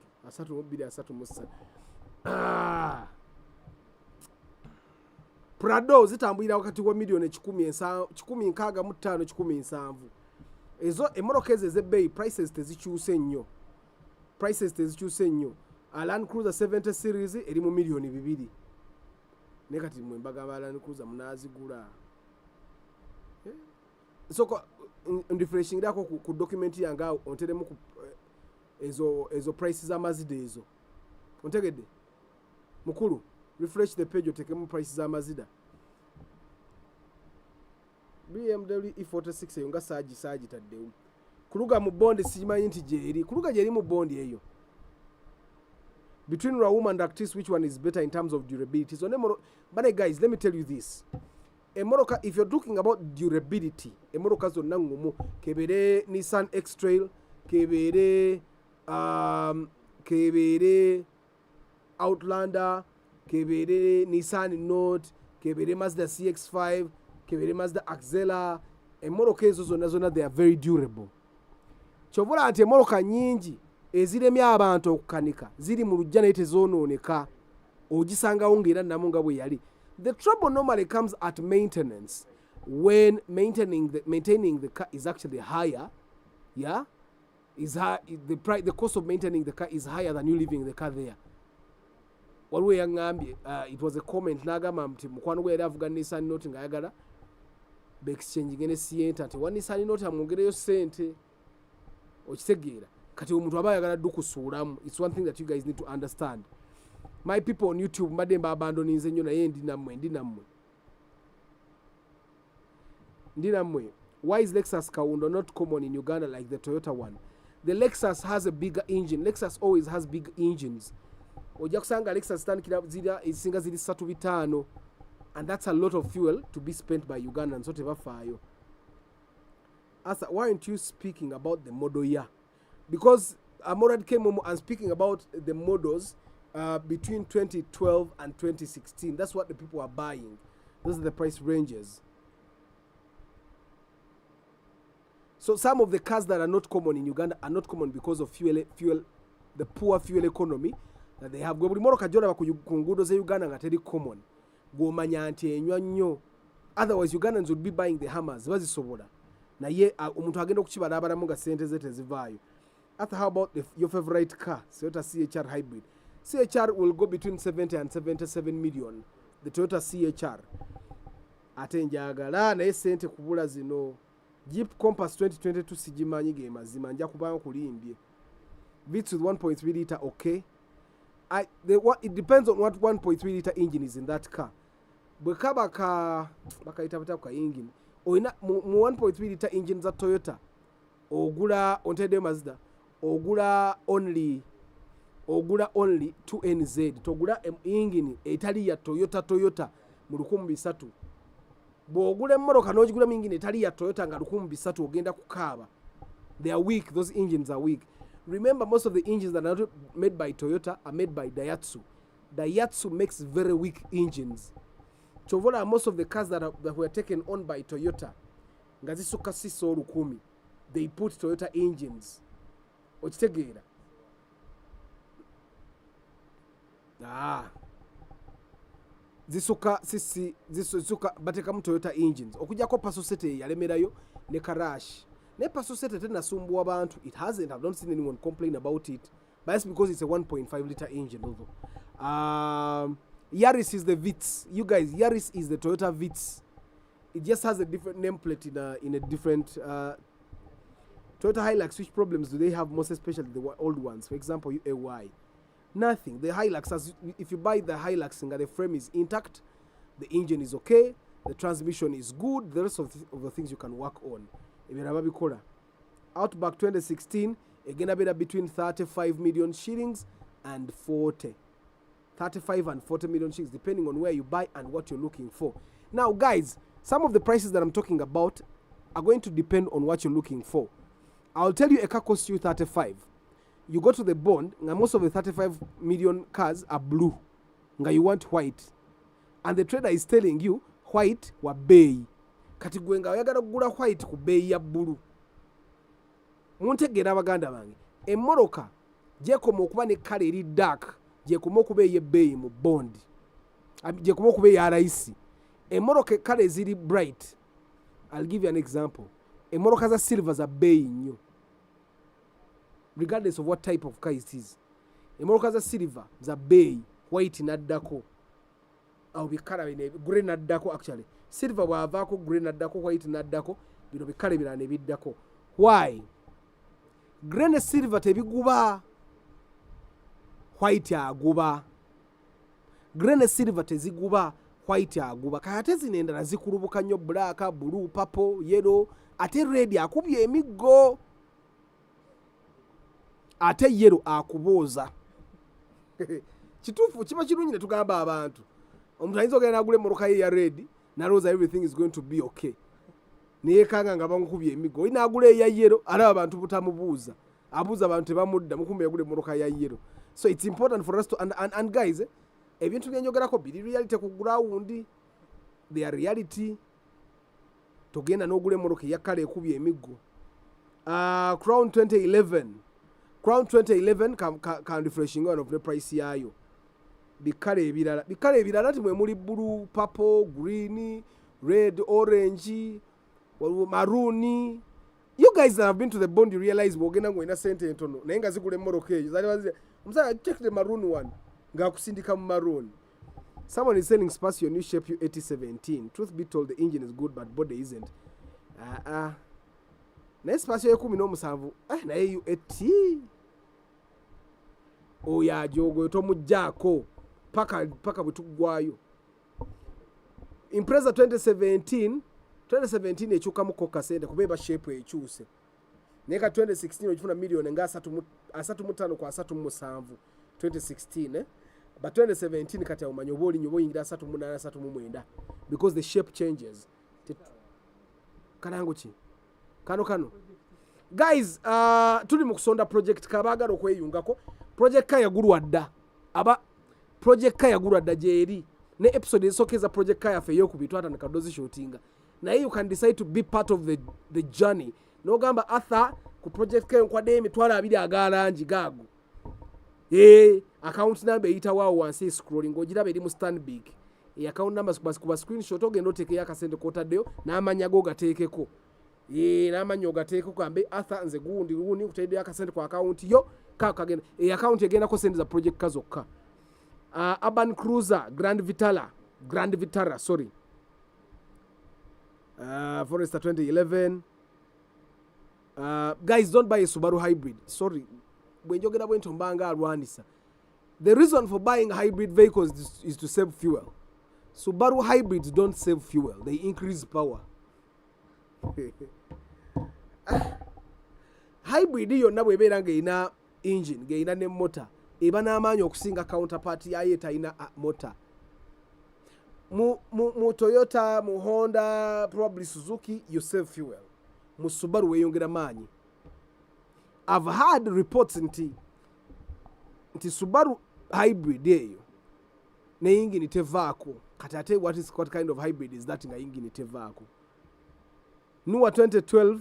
Prado zitambulira wakati wa milioni 165 ezo emmotoka ezo ez'ebbeeyi prices tezikyuse nnyo Land Cruiser 70 series eri mu milioni 2 ne kati mwe mbagamba Land Cruiser munazigula soko ndifreshingirako ku document yange onteremu ku ezo prices za Mazda ezo ontegedde mukulu refresh the page otekemu prices za Mazda BMW E46 eyo nga saaji taddewo kuluga mu bondi simanyi nti gyeri kuluga gyeri mu bondi eyo between Rauma and Actis, which one is better in terms of durability? So, but guys, let me tell you this. Emoroka, if you're talking about durability, Emoroka zo nangumu kebere Nissan X-Trail, kebere Outlander, kebere Nissan Note, kebere Mazda CX-5, kebere Mazda Axela. Emoroka ezo zona they are very durable. Chovola ati Emoroka nyingi eziremya abantu okukanika ziri mu lujja naye tezonooneka ogisanga wongera namu nga bwe yali. The trouble normally comes at maintenance when maintaining the car is actually higher. Yeah, the cost of maintaining the car is higher than you leaving the car there. What we it was a comment nagamba mti mukwano gwe avuga Nissan Note nga ayagala be exchange ngene Sienta ati wa Nissan Note amwongereyo sente okitegeera kati omuntu aba ayagala dukusuulamu. It's one thing that you guys need to understand. My people on YouTube mbadde mbabandoninze nnyo naye ndi nammwe. Why is Lexus Kawundo not common in Uganda like the Toyota one? The Lexus has a bigger engine. Lexus always has big engines. Ojja kusanga Lexus tandikira zira ezisinga ziri 3.5 and that's a lot of fuel to be spent by Ugandans. So tebafaayo. Asa, why aren't you speaking about the model year? Because Amorad came and speaking about the models between 2012 and 2016. That's what the people are buying. Those are the price ranges. So some of the cars that are not common in Uganda are not common because of the poor fuel economy that they have. Buli moroka jona ku ngudo ze Uganda nga teri common. Gwomanya nti enywa nnyo. Otherwise Ugandans would be buying the Hammers bazisobola. Na ye omuntu agenda okukibala abalamu nga sente ze tezivaayo. After how about your favorite car, Toyota CHR hybrid? CHR will go between 70 and 77 million. The Toyota CHR. Ate njagala naye sente kubula zino. Jeep Compass 2022 sijimanyi ge mazima nja kubanga kulimbye. Vitz with 1.3 liter okay. It depends on what 1.3 liter engine is in that car. Bwekaba bakaita ka engine. Oina mu 1.3 liter engine za Toyota. Ogula ontede Mazda. Ogula only 2NZ. Togula engine etali ya Toyota mu 1300. Bwogula emmoroka n'ogigula engine etali ya Toyota nga 1300 ogenda kukaaba. They are weak. Those engines are weak. Remember, most of the engines that are not made by Toyota are made by Daihatsu. Daihatsu makes very weak engines. Chovola, most of the cars that were taken on by Toyota, ngazisuka siso 10, they put Toyota engines. Okitegeera. Zisuka batekamu Toyota engines. Okujjako Pasosete yalemerayo ne Karash. Ne Pasosete tenasumbuwa abantu. It hasn't. I've not seen anyone complain about it. But that's because it's a 1.5 liter engine although. Yaris is the Vitz. You guys, Yaris is the Toyota Vitz. It just has a different nameplate in a different Toyota Hilux. Which problems do they have most especially the old ones? For example, AY. Nothing. The Hilux, if you buy the Hilux and the frame is intact, the engine is okay, the transmission is good, the rest of the things you can work on. Outback 2016, again between 35 million shillings and 40. 35 and 40 million shillings, depending on where you buy and what you're looking for. Now, guys, some of the prices that I'm talking about are going to depend on what you're looking for. I'll tell you a car costs you 35. You go to the bond, and most of the 35 million cars are blue. Nga you want white. And the trader is telling you, white wa bay. Kati gwenga oyagala kugula white ku bay ya blue. Muntegeera abaganda bange. Emmoroka gyekoma okuba ne kala eri dark, gyekoma okuba ey'ebbeeyi mu bond. Gyekoma okuba eya layisi. Emmoroka kala eziri bright. I'll give you an example. Emmoroka za silver za bbeeyi nnyo. Regardless of what type of car it is. Emmoroka za silver za bay, white naddako. Awo bikala bine grey naddako actually. Silver bwavaako grey naddako, white naddako, bino bikala birala ne biddako. Why? Grey ne silver tebiguba. White aguba. Grey ne silver teziguba, white aguba. Kayate zino endala zikulubuka nnyo black, blue, purple, yellow, ate red akubye emiggo. ate yero akubooza kituufu kiba kirungi ne tugamba abantu omuntu ayinza ogenda n'agula emmoroka ye ya red nalowooza everything is going to be okay neyekanga nga bamukubye emiggo oli n'agula eya yero alaba abantu butamubuuza abuuza abantu tebamudda mukumbe yagula emmoroka ya yero. So it's important for us to and guys ebintu byenjogerako biri reality ku ground, they are reality. Togenda n'ogula emmoroka ya kale ekubye emiggo. Crown 2011 can refreshing on of the price yayo bikale ebirala timwe muli blue, purple, green, red, orange, maroon. You guys that have been to the bond, you realize bogenda ngo ina sente entono naye nga zigula emmoroka eyo zali msana check the maroon one nga kusindika mu maroon. Someone is selling Spacio new shape 8017. Truth be told, the engine is good but body isn't. Na Spacio 17 naye U80 oya jogo tomujjako paka butugwayo. Impreza 2017 ekyukamu koka sente kubeba shape ekyuse. Neka 2016 okifuna million nga 3.5 kwa 3.7 2016 but 2017 kati umanyo boli nyobo ingira 3.8 because the shape changes. Kanango chi kano guys tuli mu kusonda project kabagalo kweyungako project kaya gulwadda aba project kaya gulwadda jeri ne episode esokeza project kaya fe yokubitwata na kadozi shootinga na you can decide to be part of the journey no gamba Arthur ku project kaya kwa demi twala abiri agalanji gago account number ita wao wansi scrolling ogirabe eri mu Stanbic account number kuba screenshot ogenda oteke yakasente kotadeo na amanyago gatekeko namanyo gatekeko kambe Arthur nze gundi kutadeo yakasente kwa account yo kakagenda account egenda ko sente za project kazokka. Urban Cruiser Grand Vitara sorry Forester 2011 guys don't buy a Subaru hybrid sorry bwenjogera bwento mbanga alwanisa. The reason for buying hybrid vehicles is to save fuel. Subaru hybrids don't save fuel, they increase power. Hybrid yonna bw'ebeera ng'erina engine ng'erina ne motor eba n'amaanyi okusinga counterpart yayo etayina motor. Mu Toyota, mu Honda, probably Suzuki, you save fuel. Mu Subaru weeyongera maanyi. I've had reports nti Subaru hybrid eyo ne engine tevaako kati ate what kind of hybrid is that nga engine tevaako. Nuwa 2012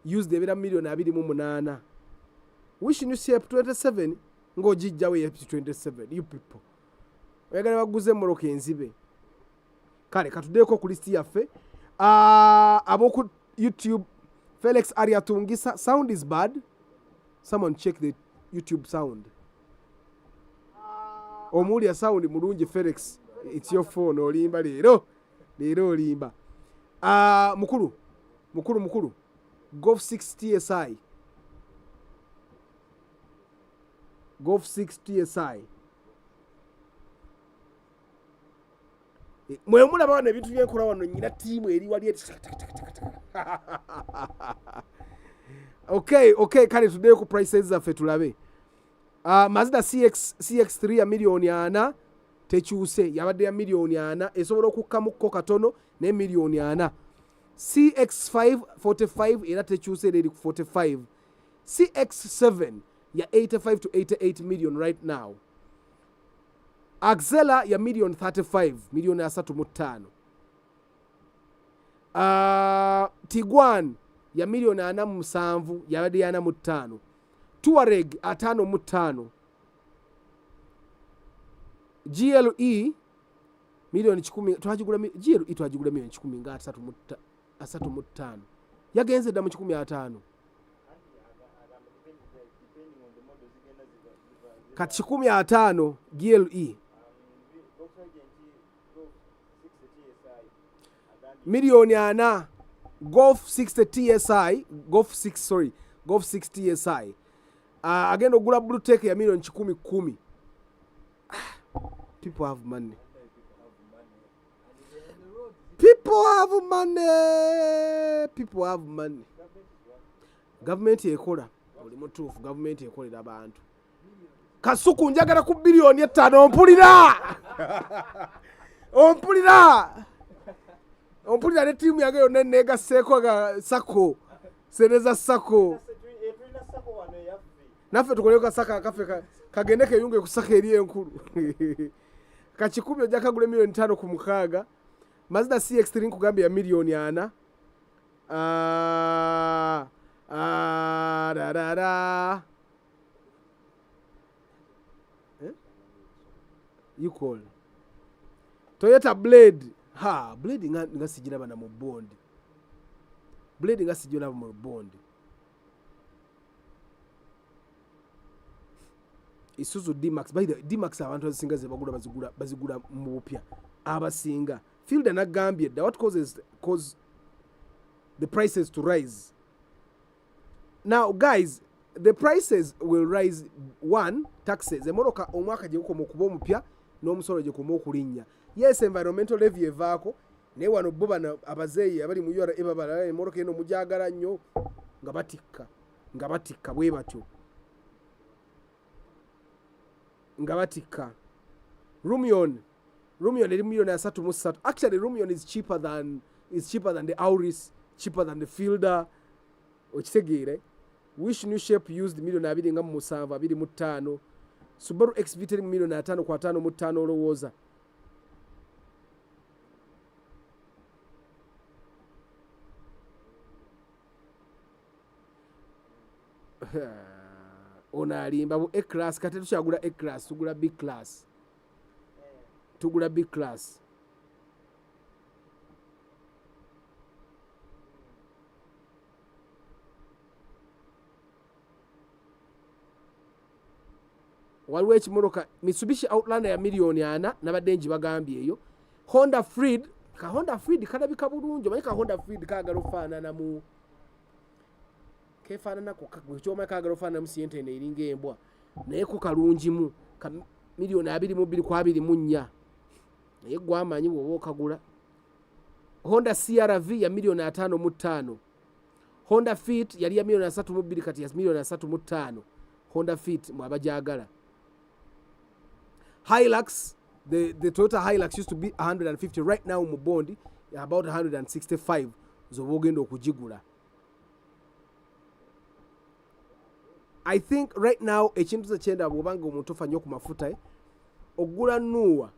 used ebera million 28 wishing you shape 27 ng'ogijjawo ya 27 you people oyagala baguze emmoroka enzibe kale katudeeko ku listi yaffe. Aboku YouTube Felix Ariatungisa sound is bad. Someone check the YouTube sound. Omuli ya sound mulungi Felix, it's your phone olimba leero olimba. Mukulu Golf 6 TSI mwe mulaba wano ebintu byenkola wano nyina tiimu eri wali okay kale tuddeyo ku prices zaffe tulabe. Mazda CX3 ya million 4 tekyuse yabadde ya million 4 esobola okukkamukko katono ne million 4. CX5 45 era tekyuse eri ku 45. CX7 ya 85 to 88 million right now. Axela ya million 35 million 35. Tiguan ya million 47 yabadde ya 45. Touareg 55. GLE million 10 twagigula GLE twagigula million 10 nga 35 yagenze dda mu 15 kati 15 GLE million 4. Golf 60 TSI Golf 6 TSI agenda ogula blue tech ya million 10. People have money. Government ekola oli mutuufu gavumenti ekolera abantu Kasuku njagala ku biliyoni 5 ompulira ne tiimu yange yonna neegasseeko ga sako sereza sako naffe tukoleyo kasaka akaffe kagende keyunge ku sako eri enkulu ka 10 ojja kagula miliyoni 5 ku 6 Mazda CX-3 nkugambye ya miliyoni 4 you call Toyota Blade Blade nga sigira bana mu bond Blade nga sigira mu bond Isuzu D-Max by the D-Max abantu abasinga ze bazigula mu bupya abasinga Field na Gambia what cause the prices to rise now guys the prices will rise one taxes emoroka omwaka je uko mukuba omupya n'omusolo je kumo okulinnya yes environmental levy evaako ne wano boba na abazeyi abali mu yora ebabala emoroka eno mujagala nnyo nga batikka bwe batyo nga batikka Rumion eri miliyoni 3 actually Rumion is cheaper than the Auris cheaper than the Fielder okitegeere Wish New Shape used miliyoni 2.75 Subaru XV miliyoni 5.55 olowooza ono alimba bu A-class kati tukyagula A-class tugula B-class waliwo ekimoroka Mitsubishi Outlander ya miliyoni 4 nabadde njibagambye eyo Honda Freed kalabika bulungi omanyi ka Honda Freed kaagala ofaanana mu kefaananako kyoma kaagala ofaanana mu siyente eno eringa embwa naye ku kalungimu ka miliyoni 22.24 naye gwamanyi bw'oba okagula Honda CRV ya miliyoni 5.5 Honda Fit yali ya miliyoni 3.2 kati ya miliyoni 3.5 Honda Fit mwabajagala Hilux the Toyota Hilux used to be 150 right now mu bondi about 165 zobogenda okujigula I think right now ekintu zekyenda bwobanga omuntu ofanye ku mafuta ogula nuwa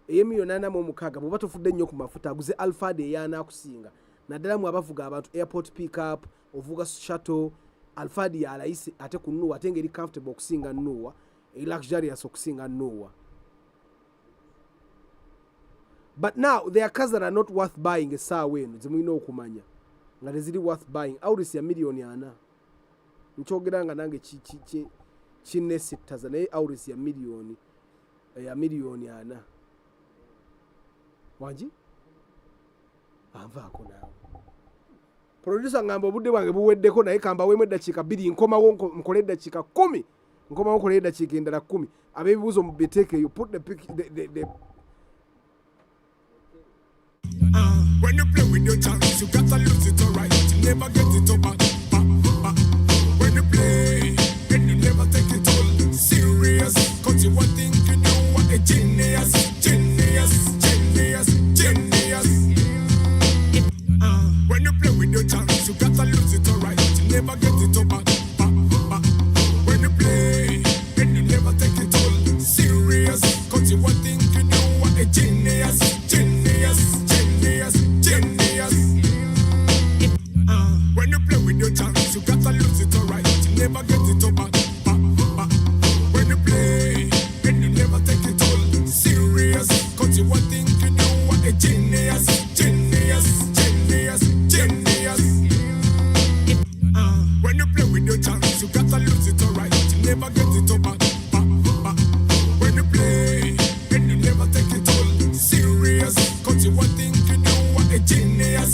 ey'emiliyoni 4.6 bwoba tofudde nnyo ku mafuta aguze Alphard eyana akusinga naddala mu abavuga abantu airport pickup ovuga shuttle Alphard ya layisi ate ku nuwa ate ngeri comfortable okusinga nuwa luxurious okusinga nuwa but now there are cars that are not worth buying esaawa eno zemulina okumanya nga teziri worth buying Auris ya miliyoni 4 nkyogera nga nange kinesittaza naye Auris ya miliyoni 4 wangi anvaako naawe producer ngamba obudde bwange buweddeko naye kamba weemu eddakiika 2 nkomawo nkole eddakiika 10 nkomawo nkole eddakiika endala 10 ab'ebibuuzo mubeteekeyo put the When you play with your chance, you gotta lose it alright. Never get it up back. When you play, and you never take it all serious. Cause you are thinking you are a genius. When you play with your chance, you gotta lose it alright. Never get it up back. When you play, and you never take it all serious. Cause you are thinking you are a genius. When you play with your chance, you gotta lose it alright. Never get it up back. When you play, and you never take it all serious. Cause you are thinking you are a genius. When you play with your chance, you gotta lose it alright. Never get it up back. When you play, and you never take it all serious. Cause you are thinking you are a genius.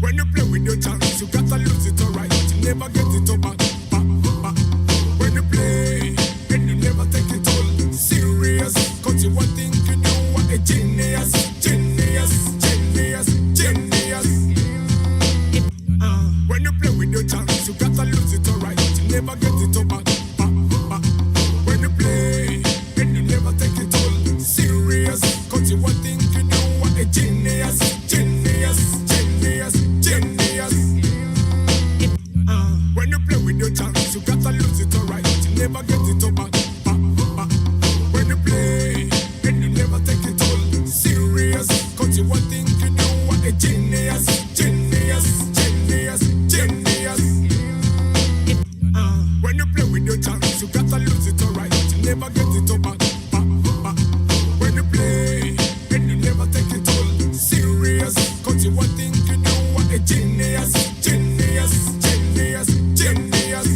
When you play with your chance, you gotta lose it alright. Never get it up back. When you play, and you never take it all it up back. When you play, and you never take it all serious, cause you were thinking you were a genius, genius, genius, genius. When you play with your chance, you gotta lose it alright. You never get it up back. When you play, and you never take it all serious, cause you were thinking you were a genius, genius, genius, genius. When you play with your chance, you gotta lose it alright. You never get it up back. When you play, and you never take it all serious, cause you were thinking you were a genius, genius, genius, genius.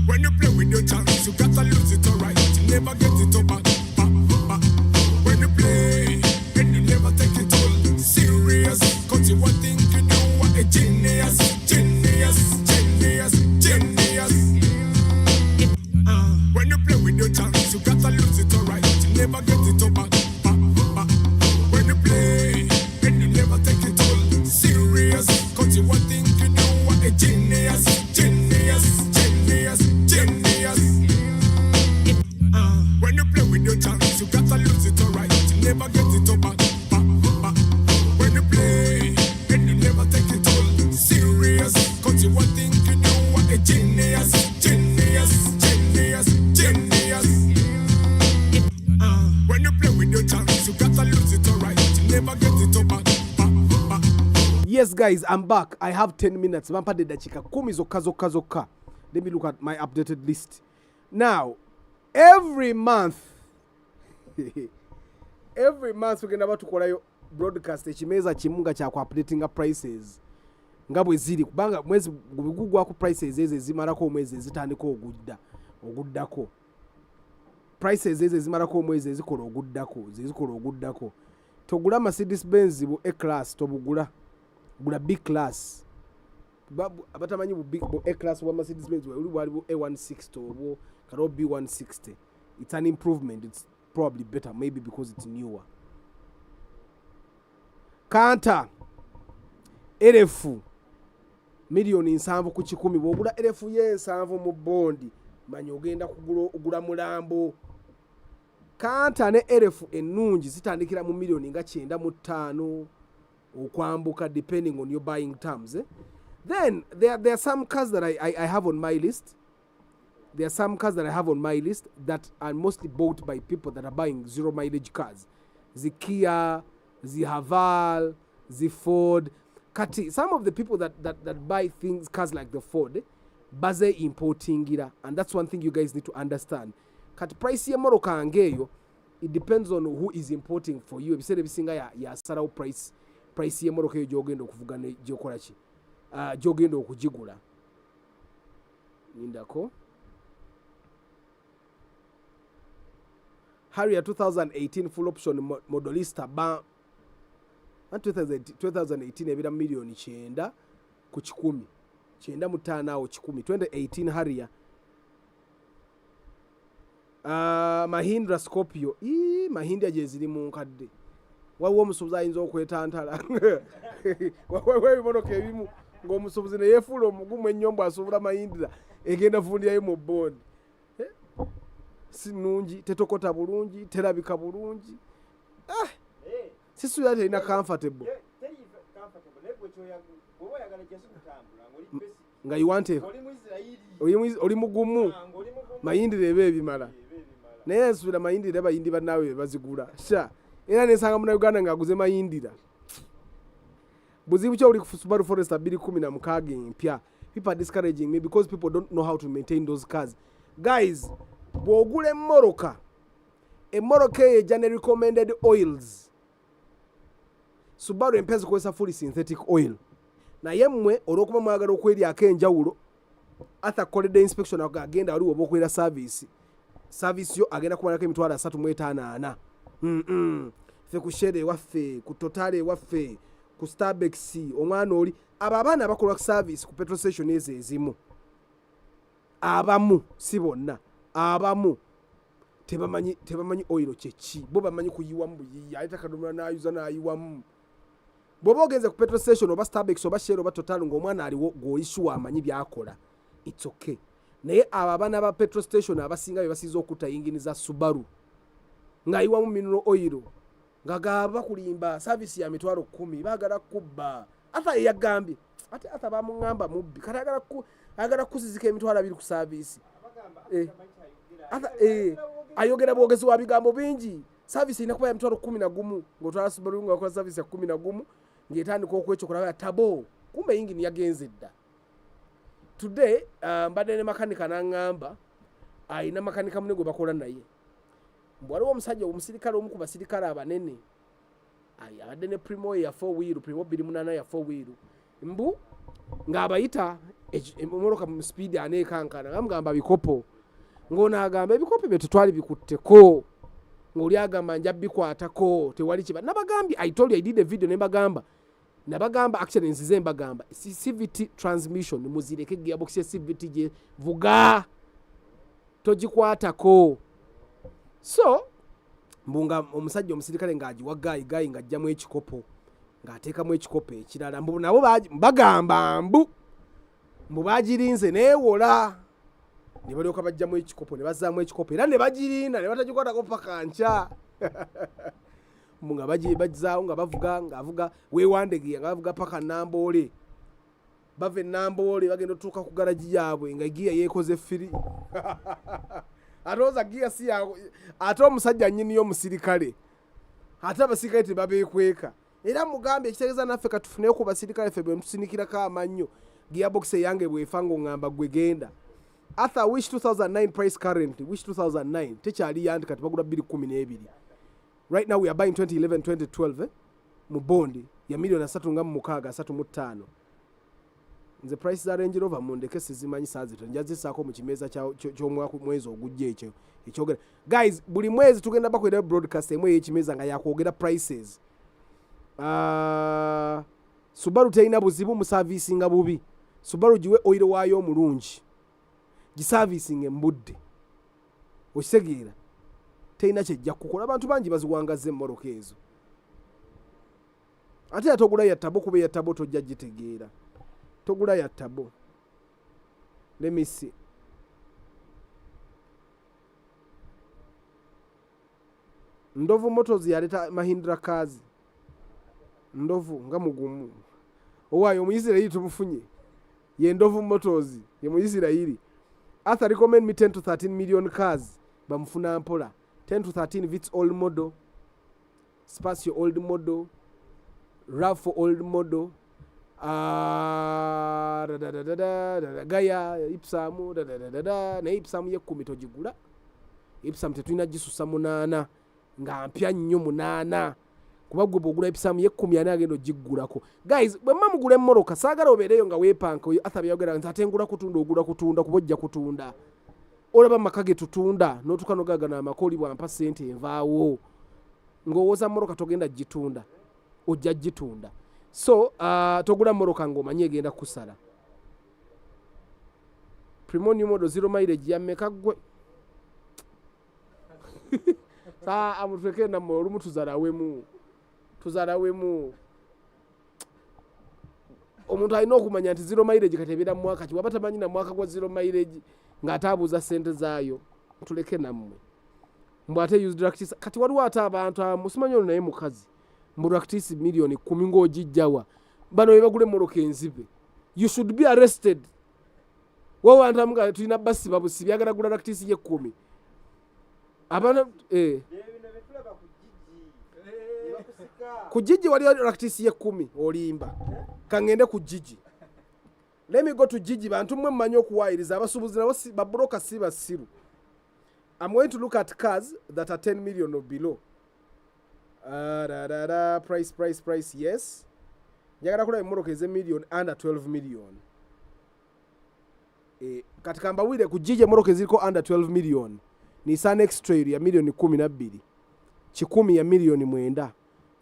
When you play with your chance, you gotta lose it alright. You never get it up back. When you play, and you never take it all serious, cause you were thinking you were a genius, genius, genius, genius. When you play with your chance, you gotta lose it alright. You never get it up back. When you play, and you never take it all serious, cause you were thinking you were a genius, genius, genius, genius. When you play with your chance, you gotta lose it alright. You never get it up back. When you play, and you never take it all serious, cause you were thinking you were a genius, genius, genius, genius. When you play with your chance, you gotta lose it alright. You never get it up back. Yes, guys, I'm back. I have 10 minutes. Let me look at my updated list. Now, every month, we're going to broadcast Ekimeeza kimunga kya ku updating prices. Nga bwe ziri kubanga mwezi gugwa ku prices eze zimarako omwezi zitandika oguddako. Prices eze zimarako omwezi zikola oguddako. Togula Mercedes Benz bu A class tobugula. Gula B class. Abatamanyi bu A class wa Mercedes Benz uli bu A160 or karo B160. It's an improvement. It's probably better, maybe because it's newer. Kanta erefu milioni 7 ku 10 bwogula erefu ye 7 mu bondi manyi ogenda kugula mulambo. Kanta ne erefu ennungi zitandikira mu milioni nga 9.5 okwambuka depending on your buying terms. Then there are some cars that I have on my list. There are some cars that I have on my list that are mostly bought by people that are buying zero mileage cars. The Kia, the Haval, the Ford. Kati, some of the people that buy cars like the Ford, baze importing gira, and that's one thing you guys need to understand. Kati price ya moroka angeyo, it depends on who is importing for you. Ebisere bisinga ya sarao price ya moroka yo jogendo kuvugana jokola chi. Jogendo okujigula. Nindako. Harrier 2018 full option modelista ba 2018 ebira milioni 9 ku 10 9 awo 10 2018 Harrier Mahindra Scorpio Mahindra je ziri mu nkadde wawo omusubuzi ayinza okwetantala wawe bimonoka ebimu ng'omusubuzi ne yefuula omugumu ennyombo asubula Mahindra egenda vundirayo mu bondi sinungi tetokota bulungi terabika bulungi sisu yate ina comfortable nga you want oli mugumu Mahindra ebe ebimala naye nsubira Mahindra bayindi bannawe bazigula sha era nesanga muna Uganda ngaguze Mahindra buzibu kyo oli ku Subaru Forester 216 mpya. People are discouraging me because people don't know how to maintain those cars. Guys, bwogule Moroka ye January recommended oils. Subaru empeza kwesa fully synthetic oil. Na yemwe olokuba mwagala okweri akenjawulo atakolede inspection agenda ali obokwera service yo agenda kumalako emitwalo 3.58. Fe ku Shere waffe ku Totale waffe ku Starbucks omwana oli abaana abakola service ku petrol station ezimu abamu si bonna abamu tebamanyi oil chechi bo bamanyi kuyiwamu buyiya ayita kadomera nayuza nayiwamu bobo ogenze ku petrol station oba Starbucks oba Shell oba Total ng'omwana aliwo goyishuwa amanyi byakola it's okay. Naye abana ba petrol station abasinga bebasiza okuta yingini za Subaru nga iwa mu mineral oil nga gaba kulimba service ya mitwalo 10 bagala kubba ata yagambye ata bamungamba mubbi kata agala kusizika emitwalo 2 ku service ata ayogera bwogezi wa bigambo bingi service inakuba ya mitwalo 11 ngotwala Subaru nga kwa service ya 11 ngetandika okwekyo kulaba tabo kumbe yingini yagenze dda. Today mbadde ne makanika nangamba ayina makanika munne gwe bakola naye waliwo omusajja omusirikale omu ku basirikale abanene abadde ne primo ya 4 wheel primo 28 ya 4 wheel mbu ng'abayita emmotoka mu speed aneekankana ngamba bikopo ng'ono agamba ebikopo bye tutwali bikutteko ng'oli agamba nja bikwatako tewali kiba nabagambye I told you I did a video nabagamba actually nzize mbagamba CVT transmission muzireke gearbox ya CVT je vuga togikwatako. So mbunga omusajja omusirikale ngaji wagayi ngajjamu ekikopo ng'ateekamu ekikopo ekirala mbu nabo bagamba mbu bagirinze neewola ne balyoka bajjamu ekikopo ne bazzaamu ekikopo era ne bagirinda ne batagikwatako paka nkya mbu nga bazzaawo nga ng'avuga weewandegiya nga bavuga paka Namboole bava Namboole bagenda otuuka ku garaji yaabwe nga giya yeekoze firi atoza giya si ate omusajja nnyini y'omusirikale ate abasirikale tebabeekweka era mugambye ekitegeeza naffe katufuneyo ku basirikale ffe bwe tusinikirako amannyo gearbox eyange bwefa ng'oŋŋamba gwe genda Arthur wish 2009 price current wish 2009 tekyali yandi kati bagula 212 right now we are buying 2011 2012 mu bondi ya milioni 3.65 nze price za Range Rover mundeke sizimanyi sazito njazisaako mu kimeeza ky'omwaka mwezi ogujja ekyogera guys buli mwezi tugenda bakwera broadcast emwe y'ekimeeza nga yakwogera prices. Subaru teyina buzibu mu servicing bubi Subaru jiwe oil waayo omulungi giservicing embudde okitegeera teyina kyejja kukola abantu bangi baziwangaze emmoroka ezo ate yatogula yattabo kuba yattabo tojja gitegeera togula yattabo. Let me see. Ndovu Motors yaleta Mahindra Cars Ndovu nga mugumu owayo omuyisirayiri tumufunye ye Ndovu Motors ye muyisirayiri. Arthur recommend me 10 to 13 million cars bamufuna mpola 10 to 13 Vitz old model Spacio old model RAV4 old model Gaya Ipsamu na Ipsamu ye 10 tojigula Ipsamu tetulina gisusa 8 nga mpya nnyo 8 kuba gwe bogula Ipsamu ye 10 ana agenda ogiggulako. Guys bwe mmamugula emmoroka saagala obeereyo nga weepanka Arthur byayogera nti atengula kutunda ogula kutunda kubojja kutunda olaba makage tutunda n'otukanogaga n'amakoli bwampa ssente envaawo ng'owooza mmoroka togenda gitunda ojja gitunda. So togula mmoroka ng'omanyi egenda kusala. Primo new model 0 mileage ya mmeka gwe amutweke na olumu tuzalawemu omuntu alina okumanya nti 0 mileage katebera mu mwaka kiwaba tamanyi na mwaka gwa 0 mileage ng'ataabuuza ssente zaayo tuleke nammwe mbu ate used practice kati waliwo ate abantu musimanyi ono naye mukazi mbu practice milioni 10 ng'ogijjawa bano be bagula emmoroka enzibe you should be arrested wawantamu nga tulina basi babusi byagala gula practice ye 10 abana ku jiji wali practice ye 10 olimba kangende ku jiji. Let me go to jiji bantu mmwe mmanyi okuwaayiriza abasubuzi nabo babroka si basiru. I'm going to look at cars that are 10 million or below. Price yes njagala kula emmoroka eze million under 12 million katika mbawire ku jiji emmoroka eziriko under 12 million Nissan X-Trail ya milioni 12 Chikumi ya milioni 9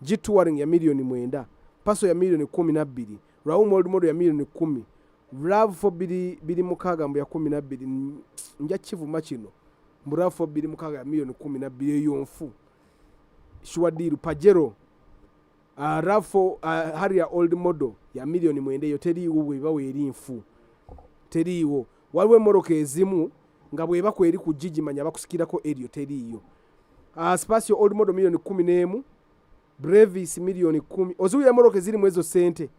G-Touring ya milioni 9 Paso ya milioni 12 Raum old model ya milioni 10 RAV4 bili mukaga mbu ya 12 nja kivuma kino RAV4 bili mukaga ya milioni 12 yonfu Shwadiru Pajero RAV4 Harrier old model ya milioni 9 yo teriiwo bwe bawe erinfu teriiwo waliwo emmoroka ezimu nga bweba kweri ku gigimanya bakusikirako eryo teriiyo. Spacio old model milioni 11, Brevis milioni 10. Oziwira emmoroka eziri mu ezo sente.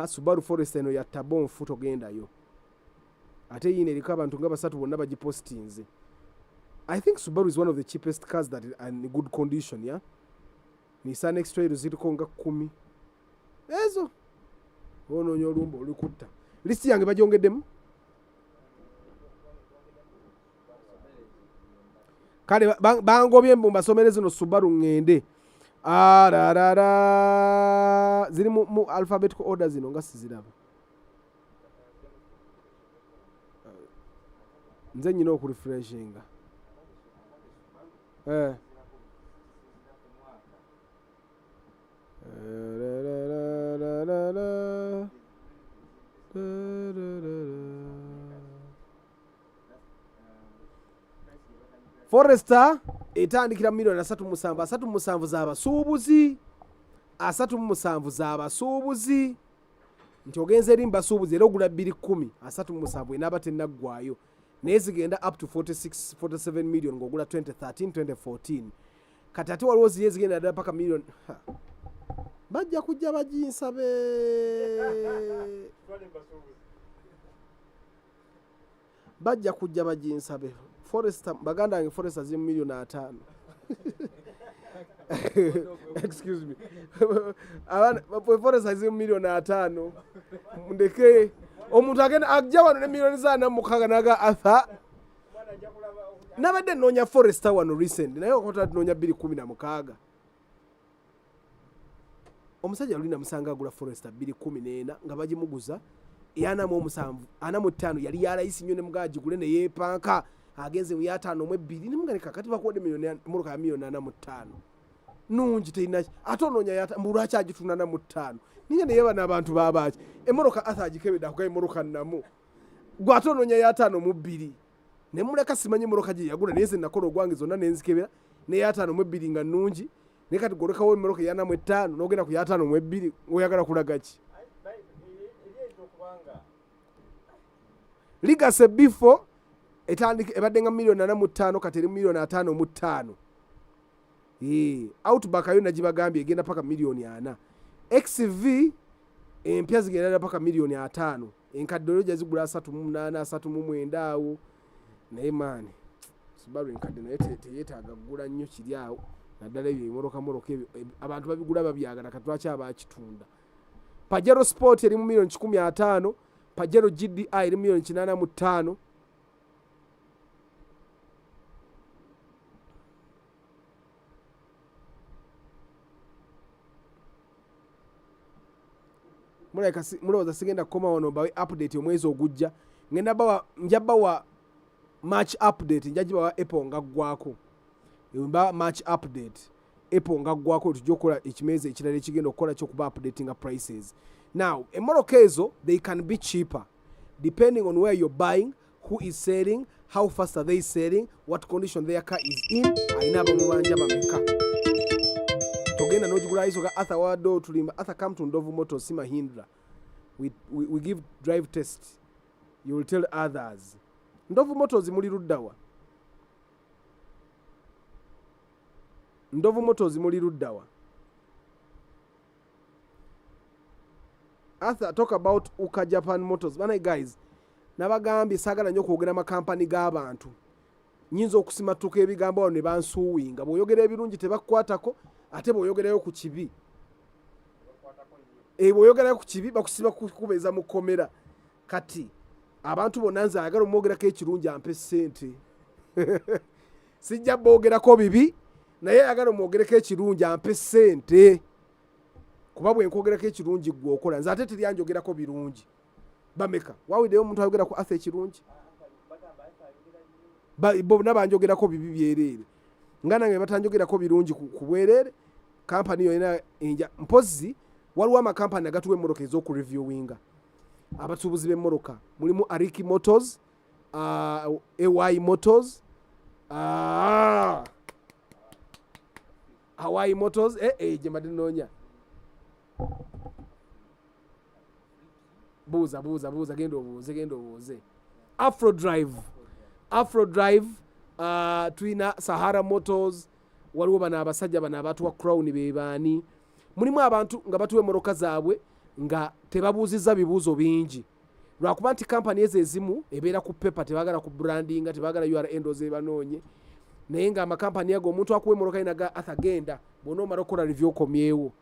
Subaru Forester eno ya Tabon foot ogendayo. Ate yine eriko abantu nga basatu bonna bagipostinze. I think Subaru is one of the cheapest cars that are in good condition, yeah? Nissan X-Trail ziriko nga 10. Ezo. Onoonya olumba olikutta. Listi yange bagyongeddemu? Kale bangobye mbasomere zino Subaru ngende. Ziri mu alphabetical order zino nga siziraba. Nze nyina okurefreshinga. Forester etandikira milioni 37 z'abasuubuzi. 37 z'abasuubuzi. Nti ogenze eri mbasuubuzi era ogula 210. 37 enaaba tennaggwayo. Naye zigenda up to 47 million ng'ogula 2013 2014. Kati ate waliwo ziye zigenda ddala paka milioni. Bajja kujja baginsabe. Bajja kujja baginsabe. Forester baganda yange Forester ziri milioni 5. Excuse me. Forester ziri milioni 5. Ndeke omuntu agenda ajja wano ne milioni zana mukaga naga atha. Nabadde noonya Forester wano recent naye okota noonya 216. Omusajja alina musanga agula Forester 214 nga bagimuguza yana mu 7 ana mu 5 yali yalayisi nnyo ne mugaji gule ne yepanka agenze mu 5.2 ne mugaleka kati bakode milioni muruka ya milioni 4.5 nungi teina atononya yata mbulwacha agituna na mu 5 ninye ne yeba n'abantu babachi emoroka athagikebeda kugaye moroka namu gwatononya ya 5.2 ne muleka simanyi moroka je yagula neze nakoro gwange zonna nenzikebera ne ya 5.2 nga nungi ne kati goroka wo moroka yana mu 5 nogenda ku ya 5.2 oyagala kulagachi Ligase before etandika ebadde nga milioni 4.5 kati eri milioni 5.5. Outback ayo najibagambye egenda paka milioni 4. XV empya zigenda paka milioni 5. Enkadde zigula 3.8 3.9 awo. Naye mani Subaru enkadde naye teyetaaga kugula nnyo kiri awo. Naddala ebyo moroka abantu babigula babyagala katwacha abakitunda. Pajero Sport eri mu milioni 15. Pajero GDI eri milioni 8.5. Mulowooza sigenda kukoma wano bawe update omwezi ogujja ngenda njabawa match update njagibawa Apple nga ggwako mba match update Apple nga ggwako tujja okukola Ekimeeza ekirala ekigenda okukola ky'okuba updating prices. Now emmoroka ezo they can be cheaper depending on where you're buying, who is selling, how fast are they selling, what condition their car is in. Ayina abamubanja bameka togenda n'ogigula iso ga Arthur Wado tulimba Arthur come to Ndovu Motors Mahindra. We give drive test. You will tell others. Ndovu Motors muli ruddawa. Ndovu Motors muli ruddawa. Arthur talk about Uka Japan Motors. Bana guys, nabagambye sagala nnyo kwogera amakampani g'abantu. Nyinza okusimatuka ebigambo awo ne bansuwinga. Bw'oyogera ebirungi tebakukwatako ate bw'oyogerayo ku kibi. Bw'oyogerayo ku kibi bakusiba kukubeeza mu kkomera. Kati abantu bonna nze ayagala omwogerako ekirungi ampe ssente. Sijja boogerako bibi naye ayagala omwogereko ekirungi ampe ssente. Kuba bwe nkwogerako ekirungi gwe okola nze ate teryanjogerako birungi. Bameka wawiddeyo omuntu ayogera ku Arthur ekirungi bonna banjogerako bibi byereere nga nange batanjogerako birungi ku bwereere. Kampani yonna enja mpozi waliwo amakampani agatuwa emmoroka ez'okureviewinga. Abasuubuzi b'emmoroka mulimu Ariki Motors, AY Motors, Hawaii Motors, gye mbadde nnoonya. Buuza genda obuuze. Afro Drive tulina Sahara Motors, waliwo bano abasajja bano abatuwa Crown be baani. Mulimu abantu nga batuwa emmoroka zaabwe nga tebabuuzizza bibuuzo bingi lwakuba nti kampani ezo ezimu ebeera ku pepa, tebaagala ku brandinga, tebaagala URL zebanoonye, naye nga amakampani ago omuntu akuwa emmoroka yinaga atagenda bwona omala okukola review okomyewo.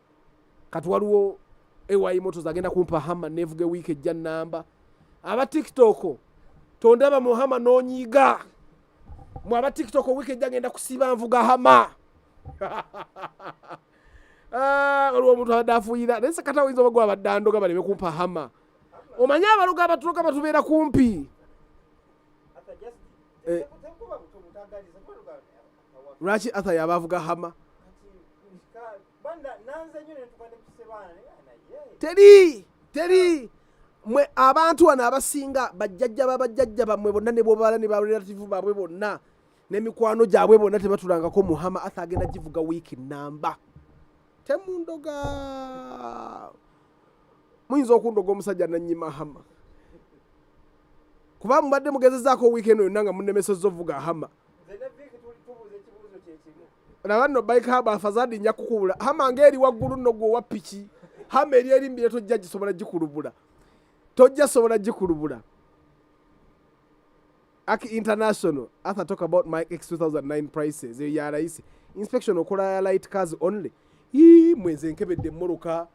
Kati waliwo AY Motors agenda kumpa Hammer nevuge wiiki ejja namba. Aba TikTok tondaba mu Hammer n'onyiiga, mu aba TikTok wiiki ejja agenda kusiba nvuga Hammer. Waliwo omuntu abadde afuuyira naye sekata oyinza oba gwe abadde andoga baleme kumpa Hammer. Omanye abaloga abatuloka batubeera kumpi. Lwaki Arthur yaba avuga Hammer? Teri mwe abantu wano abasinga bajjajja bammwe bonna ne bwobala ne barelative baabwe bonna n'emikwano gyabwe bonna tebatulangako mu Hammer. Arthur agenda givuga wiiki namba. Temundoga muyinza okundoga omusajja nannyima Hammer kuba mubadde mugezezaako wiikendi yonna nga munnemesezza ovuga Hammer. Laba nno bike haba afazadi nja kukubula Hammer ng'eri waggulu nno gwe owa piki. Hammer eri erimbire tojja gisobola gikulubula. Aki International, Arthur talk about my X 2009 prices. Ya raisi inspection okola light cars only. Mwenze nkebedde emmoroka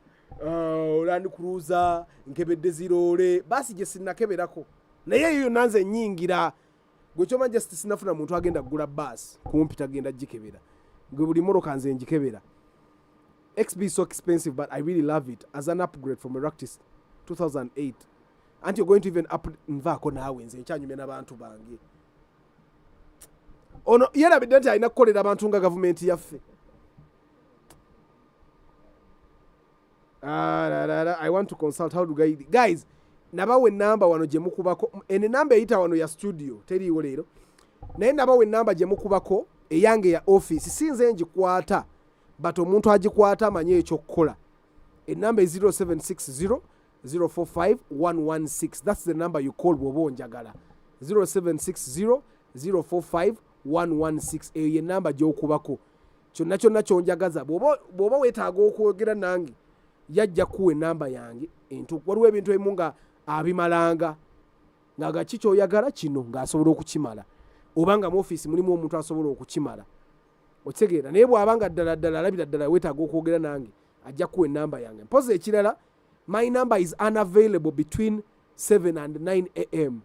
Land Cruiser, nkebedde zirole, basi gye sinnakeberako. Naye eyo nanze nnyingira. Gwe kyoma just sinafuna muntu agenda kugula bus kumpi tagenda gikebera. Gwe buli mmoroka nze njikebera. XB is so expensive, but I really love it as an upgrade from a Ractis 2008. And you're going to even up nvaako naawe nze nkyanyumya n'abantu bange. Ono yerabidde nti alina kukolera abantu nga gavumenti yaffe. I want to consult how to guys nabawe namba wano gye mukubako ene namba eyita wano ya studio teriiwo leero naye nabawe namba gye mukubako eyange ya office sinze njikwata but omuntu agikwata amanye ekyokukola. Enamba 0760 045 116. That's the number you call bw'oba onjagala. 0760 045 116. Eyo ye namba gy'okubako kyonna kyonna kyonjagaza bw'oba weetaaga okwogera nange yajja kuwa enamba yange entuufu. Waliwo ebintu ebimu nga abimalanga nga kiki oyagala kino ng'asobola okukimala oba nga mu ofiisi mulimu omuntu asobola okukimala okitegeera. Naye bw'abanga ddala alabira ddala weetaaga okwogera nange ajja kuwa enamba yange. Mpozi ekirala, my number is unavailable between 7 and 9 am.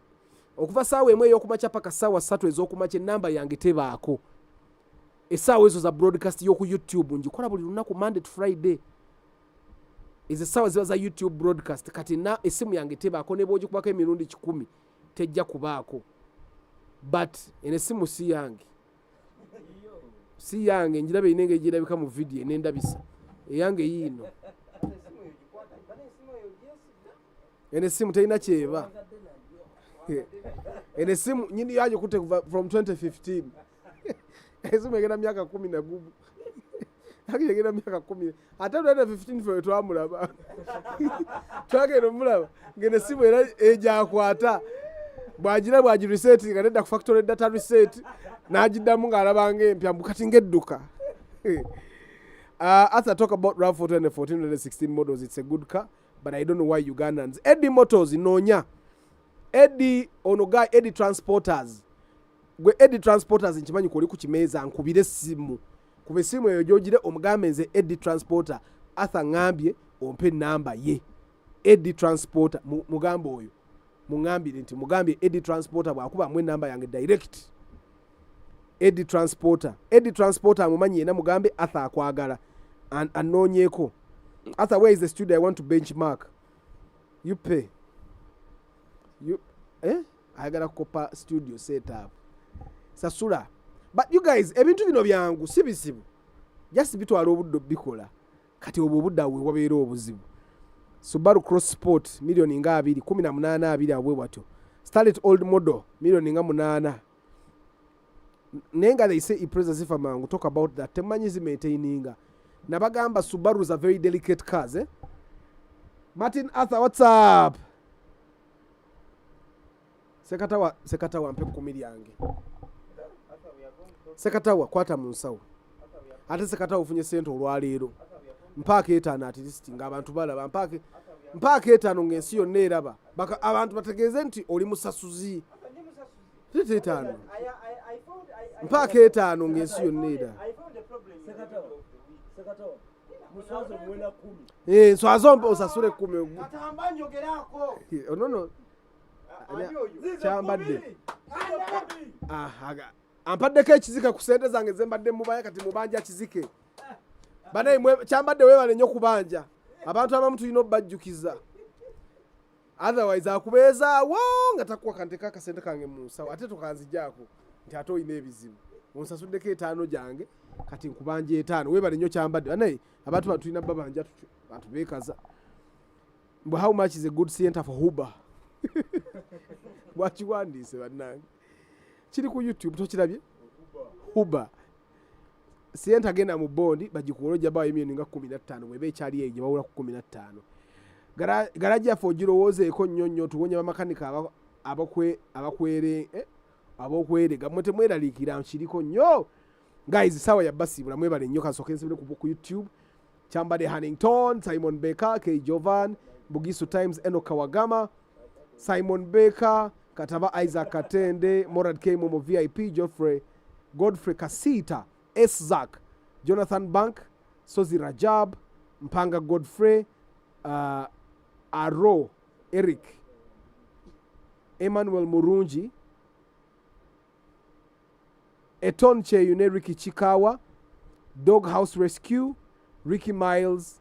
Okuva saawa emu ey'okumakya paka saawa 3 ez'okumakya enamba yange tebaako. Essaawa ezo za broadcast y'oku YouTube ngikola buli lunaku Monday to Friday. Ezo essaawa ziba za YouTube broadcast. Kati na essimu yange tebaako ne bw'ogikubako emirundi 10 tejja kubaako. But eno essimu si yange njiraba inenge girabika mu video n'endabisa eyange yiino. Ene simu teyina kyeba. Ene simu nyini yaje kute from 2015. Esimu egenda myaka 10 na gubu. Haki egenda myaka 10. Ate 2015 fwe twamulaba. Twagenda mulaba. Ngene simu era ejakwata. Bwagira reset ngadda ku factory data reset. Najiddamu ng'alabanga empya mbukati ngedduka. As I talk about RAV4 2014 and 2016 models, it's a good car, but I don't know why Ugandans. Eddie Motors inonya. Eddie onoga Eddie Transporters. Gwe Eddie Transporters nkimanyi kuli ku Kyemotoka nkubire simu. Kube simu eyo gyogire omugambe nze Eddie Transporter Arthur ngambye ompe namba ye. Eddie Transporter mugambe oyo. Mungambire nti mugambye Eddie Transporter bwakuba mwe namba yange direct. Eddie Transporter amumanyi yena mugambe Arthur akwagala anoonyeko. Arthur, where is the studio I want to benchmark? You pay. I gotta kopa studio set up. Sasula. But you guys, ebintu bino byangu si bisibu. Just bitwala obuddo bikola. Kati obwo budda we wabeera obuzibu. Subaru Cross Sport milioni nga 218 abwe bwatyo. Starlet old model milioni nga 8. Nenga they say ipreza zifa mangu talk about that. Temanyi zi maintaininga. Nabagamba Subarus are very delicate cars, eh? Martin Arthur, what's up? sekatawa mpe 10 yange sekatawa kwata mu nsawo ate sekatawa ufunye sente olwaleero mpaaka 5 at least ng'abantu balaba mpaaka 5 ng'ensi yonna eraba abantu bategeeze nti oli musasuzi 5 mpaaka 5 ng'ensi yonna eraba nswaza osasule 10 nono kyambadde ampaddeko ekizike ku sente zange zembadde mubaya kati mubanja kizike banaye kyambadde weebale nnyo kubanja abantu abamu tulina obbajjukiza otherwise akubeezaawo nga takuwa kanteka akasente kange mu nsawo ate tokanzijaako nti ate olina ebizibu onsasuddeko 5 gyange kati nkubanja 5 weebale nnyo kyambadde banaye abantu batulina babanja bantu beekaza mbu how much is a good center for Uber bwakiwandiise bannange kiri ku YouTube tokirabye Uber siyenta agenda mu bondi bagikuwola ojja bawa emiyoni nga 15 mweba ekyali eyo gye bawula ku 15 garaji yaffe ogirowoozeeko nnyo nnyo tuwonya bamakanika abokwerega mmwe temweraliikira kiriko nnyo guys sawa yabbasiibula mwebale nnyo kasooka ensibire ku YouTube kyambadde Hannington Simon Baker K Jovan Bugisu Times Enoch Kawagama Simon Baker Kataba Isaac Katende Morad K Momo VIP Godfrey Kasita Zak Jonathan Bank Sozi Rajab Mpanga Godfrey Aro Eric Emmanuel Murungi Eton Cheyune Ricky Chikawa Dog House Rescue Ricky Miles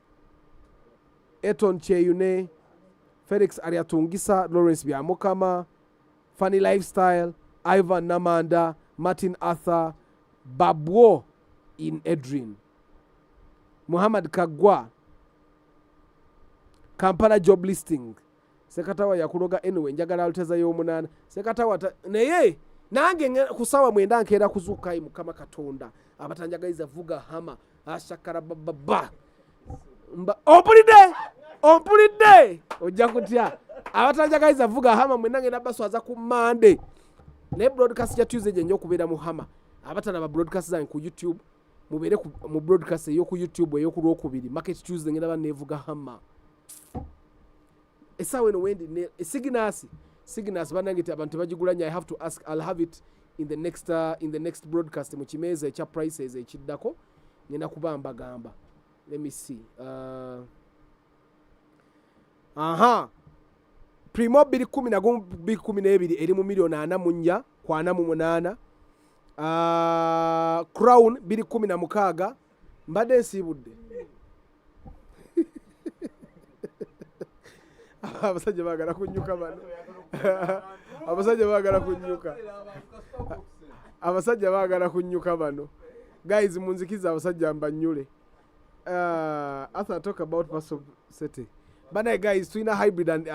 Eton Cheyune Felix Ariatungisa Lawrence Byamukama Funny Lifestyle Ivan Namanda Martin Arthur Babwo in Edrin Muhammad Kagwa Kampala Job Listing sekatawa yakuloga anyway njagala aluteza y'omunana sekatawa naye nange kusawa mwenda nkeera kuzuuka mukama katonda abatanjagaliza vuga hama ashakara baba ompulidde ojja kutya abatanjagaliza vuga hama mwenda ngenda baswaza ku Monday ne broadcast ya Tuesday gye nyo kubeera mu hama abatana ba broadcast zange ku YouTube mubere mu broadcast yo ku YouTube eyo ku Lwokubiri Market Tuesday ngenda banevuga hama esawe no wendi ne Signals banangiti abantu bagigulanya I have to ask I'll have it in the next broadcast mu Kyemeeza ekya prices ekiddako ngenda kubamba gamba let me see Primo 2012 eri mu milioni 4.48 Crown 2016 mbadde nsibudde abasajja baagala kunnyuka bano abasajja baagala kunnyuka bano guys munzikiza abasajja mbanyule after I talk about personal setting bana guys twina hybrid and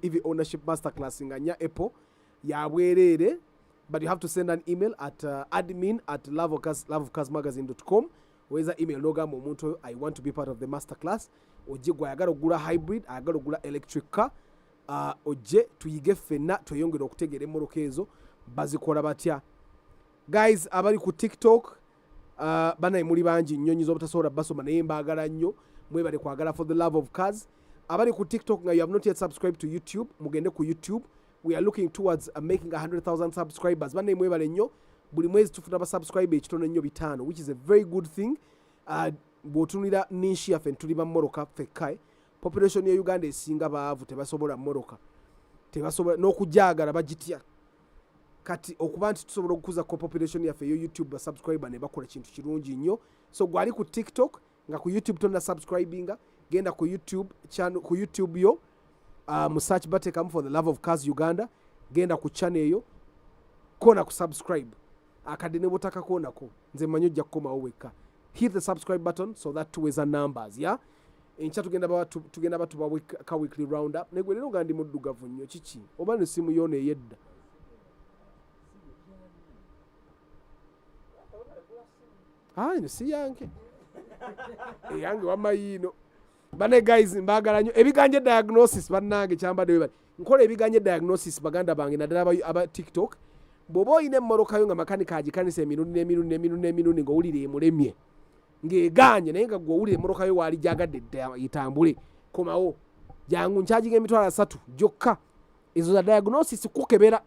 EV ownership masterclass nganya Apple ya bwerere but you have to send an email at admin@loveofcasmagazine.com weza email loga mu muntu I want to be part of the masterclass ojigwa yagala ogula hybrid ayagala ogula electric car oje tuyige fenna tweyongera okutegera emmoloka ezo bazikola batya guys abali ku TikTok bana muli bangi nnyonyi z'obutasobola basoma naye mbaagala nnyo mwebale kwagala for the love of cars abali ku TikTok nga you have not yet subscribed to YouTube mugende ku YouTube we are looking towards making 100,000 subscribers bana mwebale nnyo buli mwezi tufuna ba subscribe ekitono nnyo 5 which is a very good thing bwotunira nishi yaffe tuli ba mmoloka fekkai population ya Uganda esinga baavu tebasobola mmoloka tebasobola n'okujagala bagitya kati okuba nti tusobola okukuza ko population yaffe yo YouTube ba subscriber ne bakola kintu kirungi nnyo so gwali ku TikTok nga ku YouTube tonna subscribinga genda ku YouTube channel ku YouTube yo mu search batekamu for the love of cars Uganda genda ku channel yo kona ku subscribe akadene botaka kona ko nze manyo jja kukomawo weka hit the subscribe button so that two is a numbers yeah encha tugenda batu ba weekly roundup negwe lero gandi muddugavu nnyo kiki oba ne simu yone yedda ni si yange yange wamayino bane guys mbagala nnyo ebiganje diagnosis bannange kyambadde nkola ebiganye diagnosis baganda bange naddala aba TikTok. Bw'oba oyina emmoloka yo nga makanika agikanisa emirundi ng'owulira emulemye ng'eganye naye nga gw'owulira emmoloka yo waali gyagadde etambule komawo jangu nkyagiga emitwalo 3 gyokka. Ezo za diagnosis kukebera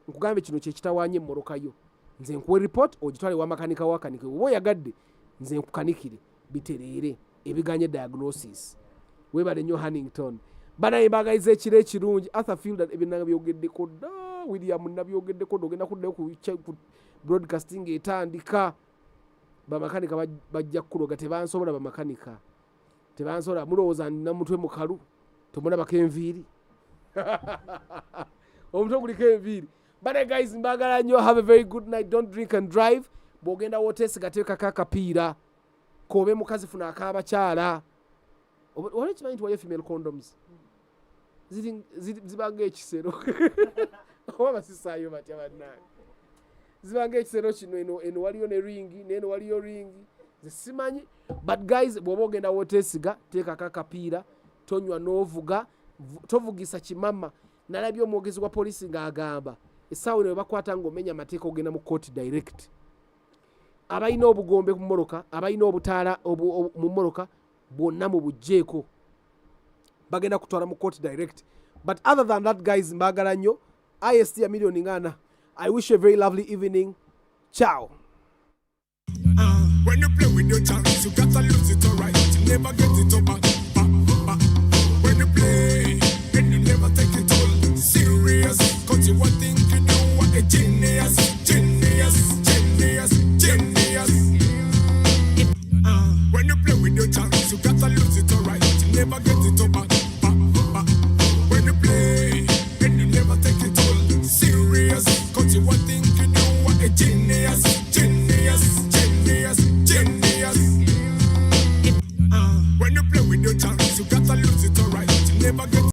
nkugambe kino kye kitawaanye emmoloka yo. Nze nkuwe report ogitwale wa makanika wakanike oba oyagadde nze nkukanikire bitereere ebiganye diagnosis. Webale nnyo Hannington banaye mbagaliza ekiro ekirungi Arthurfield ebinanga byogeddeko dda William nabyogeddeko ogenda kuddayo ku broadcasting etandika. Bamakanika bajja kuloga tebansobola bamakanika tebansobola mulowooza nina mutwe mukalu tomulabako enviiri omutwe guliko enviiri. But guys mbagala nnyo have a very good night. Don't drink and drive. Bw'ogenda woteesiga teekako akapiira kobe mukazi funa ak'abakyala. Wali kimanyi nti waliyo female condoms zibanga ekisero oba basisaayo batya bannange zibanga ekisero kino eno waliyo ne ringi n'eno waliyo ringi zisimanyi. But guys bw'oba ogenda woteesiga teekako akapiira tonywa n'ovuga tovugisa kimama. Nalabye omwogezi wa poliisi ng'agamba essaawa ne bakwata ng'omenya amateeka ogenda mu court direct. Abalina obugombe ku mmoloka abalina obutaala mu mmoloka bonna mu bugjeeko bagenda kutwala mu court direct. But other than that guys mbagala nnyo IST ya milioni ngana. I wish you a very lovely evening. Ciao. When you play with your chance, you gotta lose it alright. Never get it over. When you play, and you never take it all serious. Cause you were thinking you were a genius. When you play with your chance, you gotta lose it alright. Never get it over. When you play, and you never take it all serious. Cause you were thinking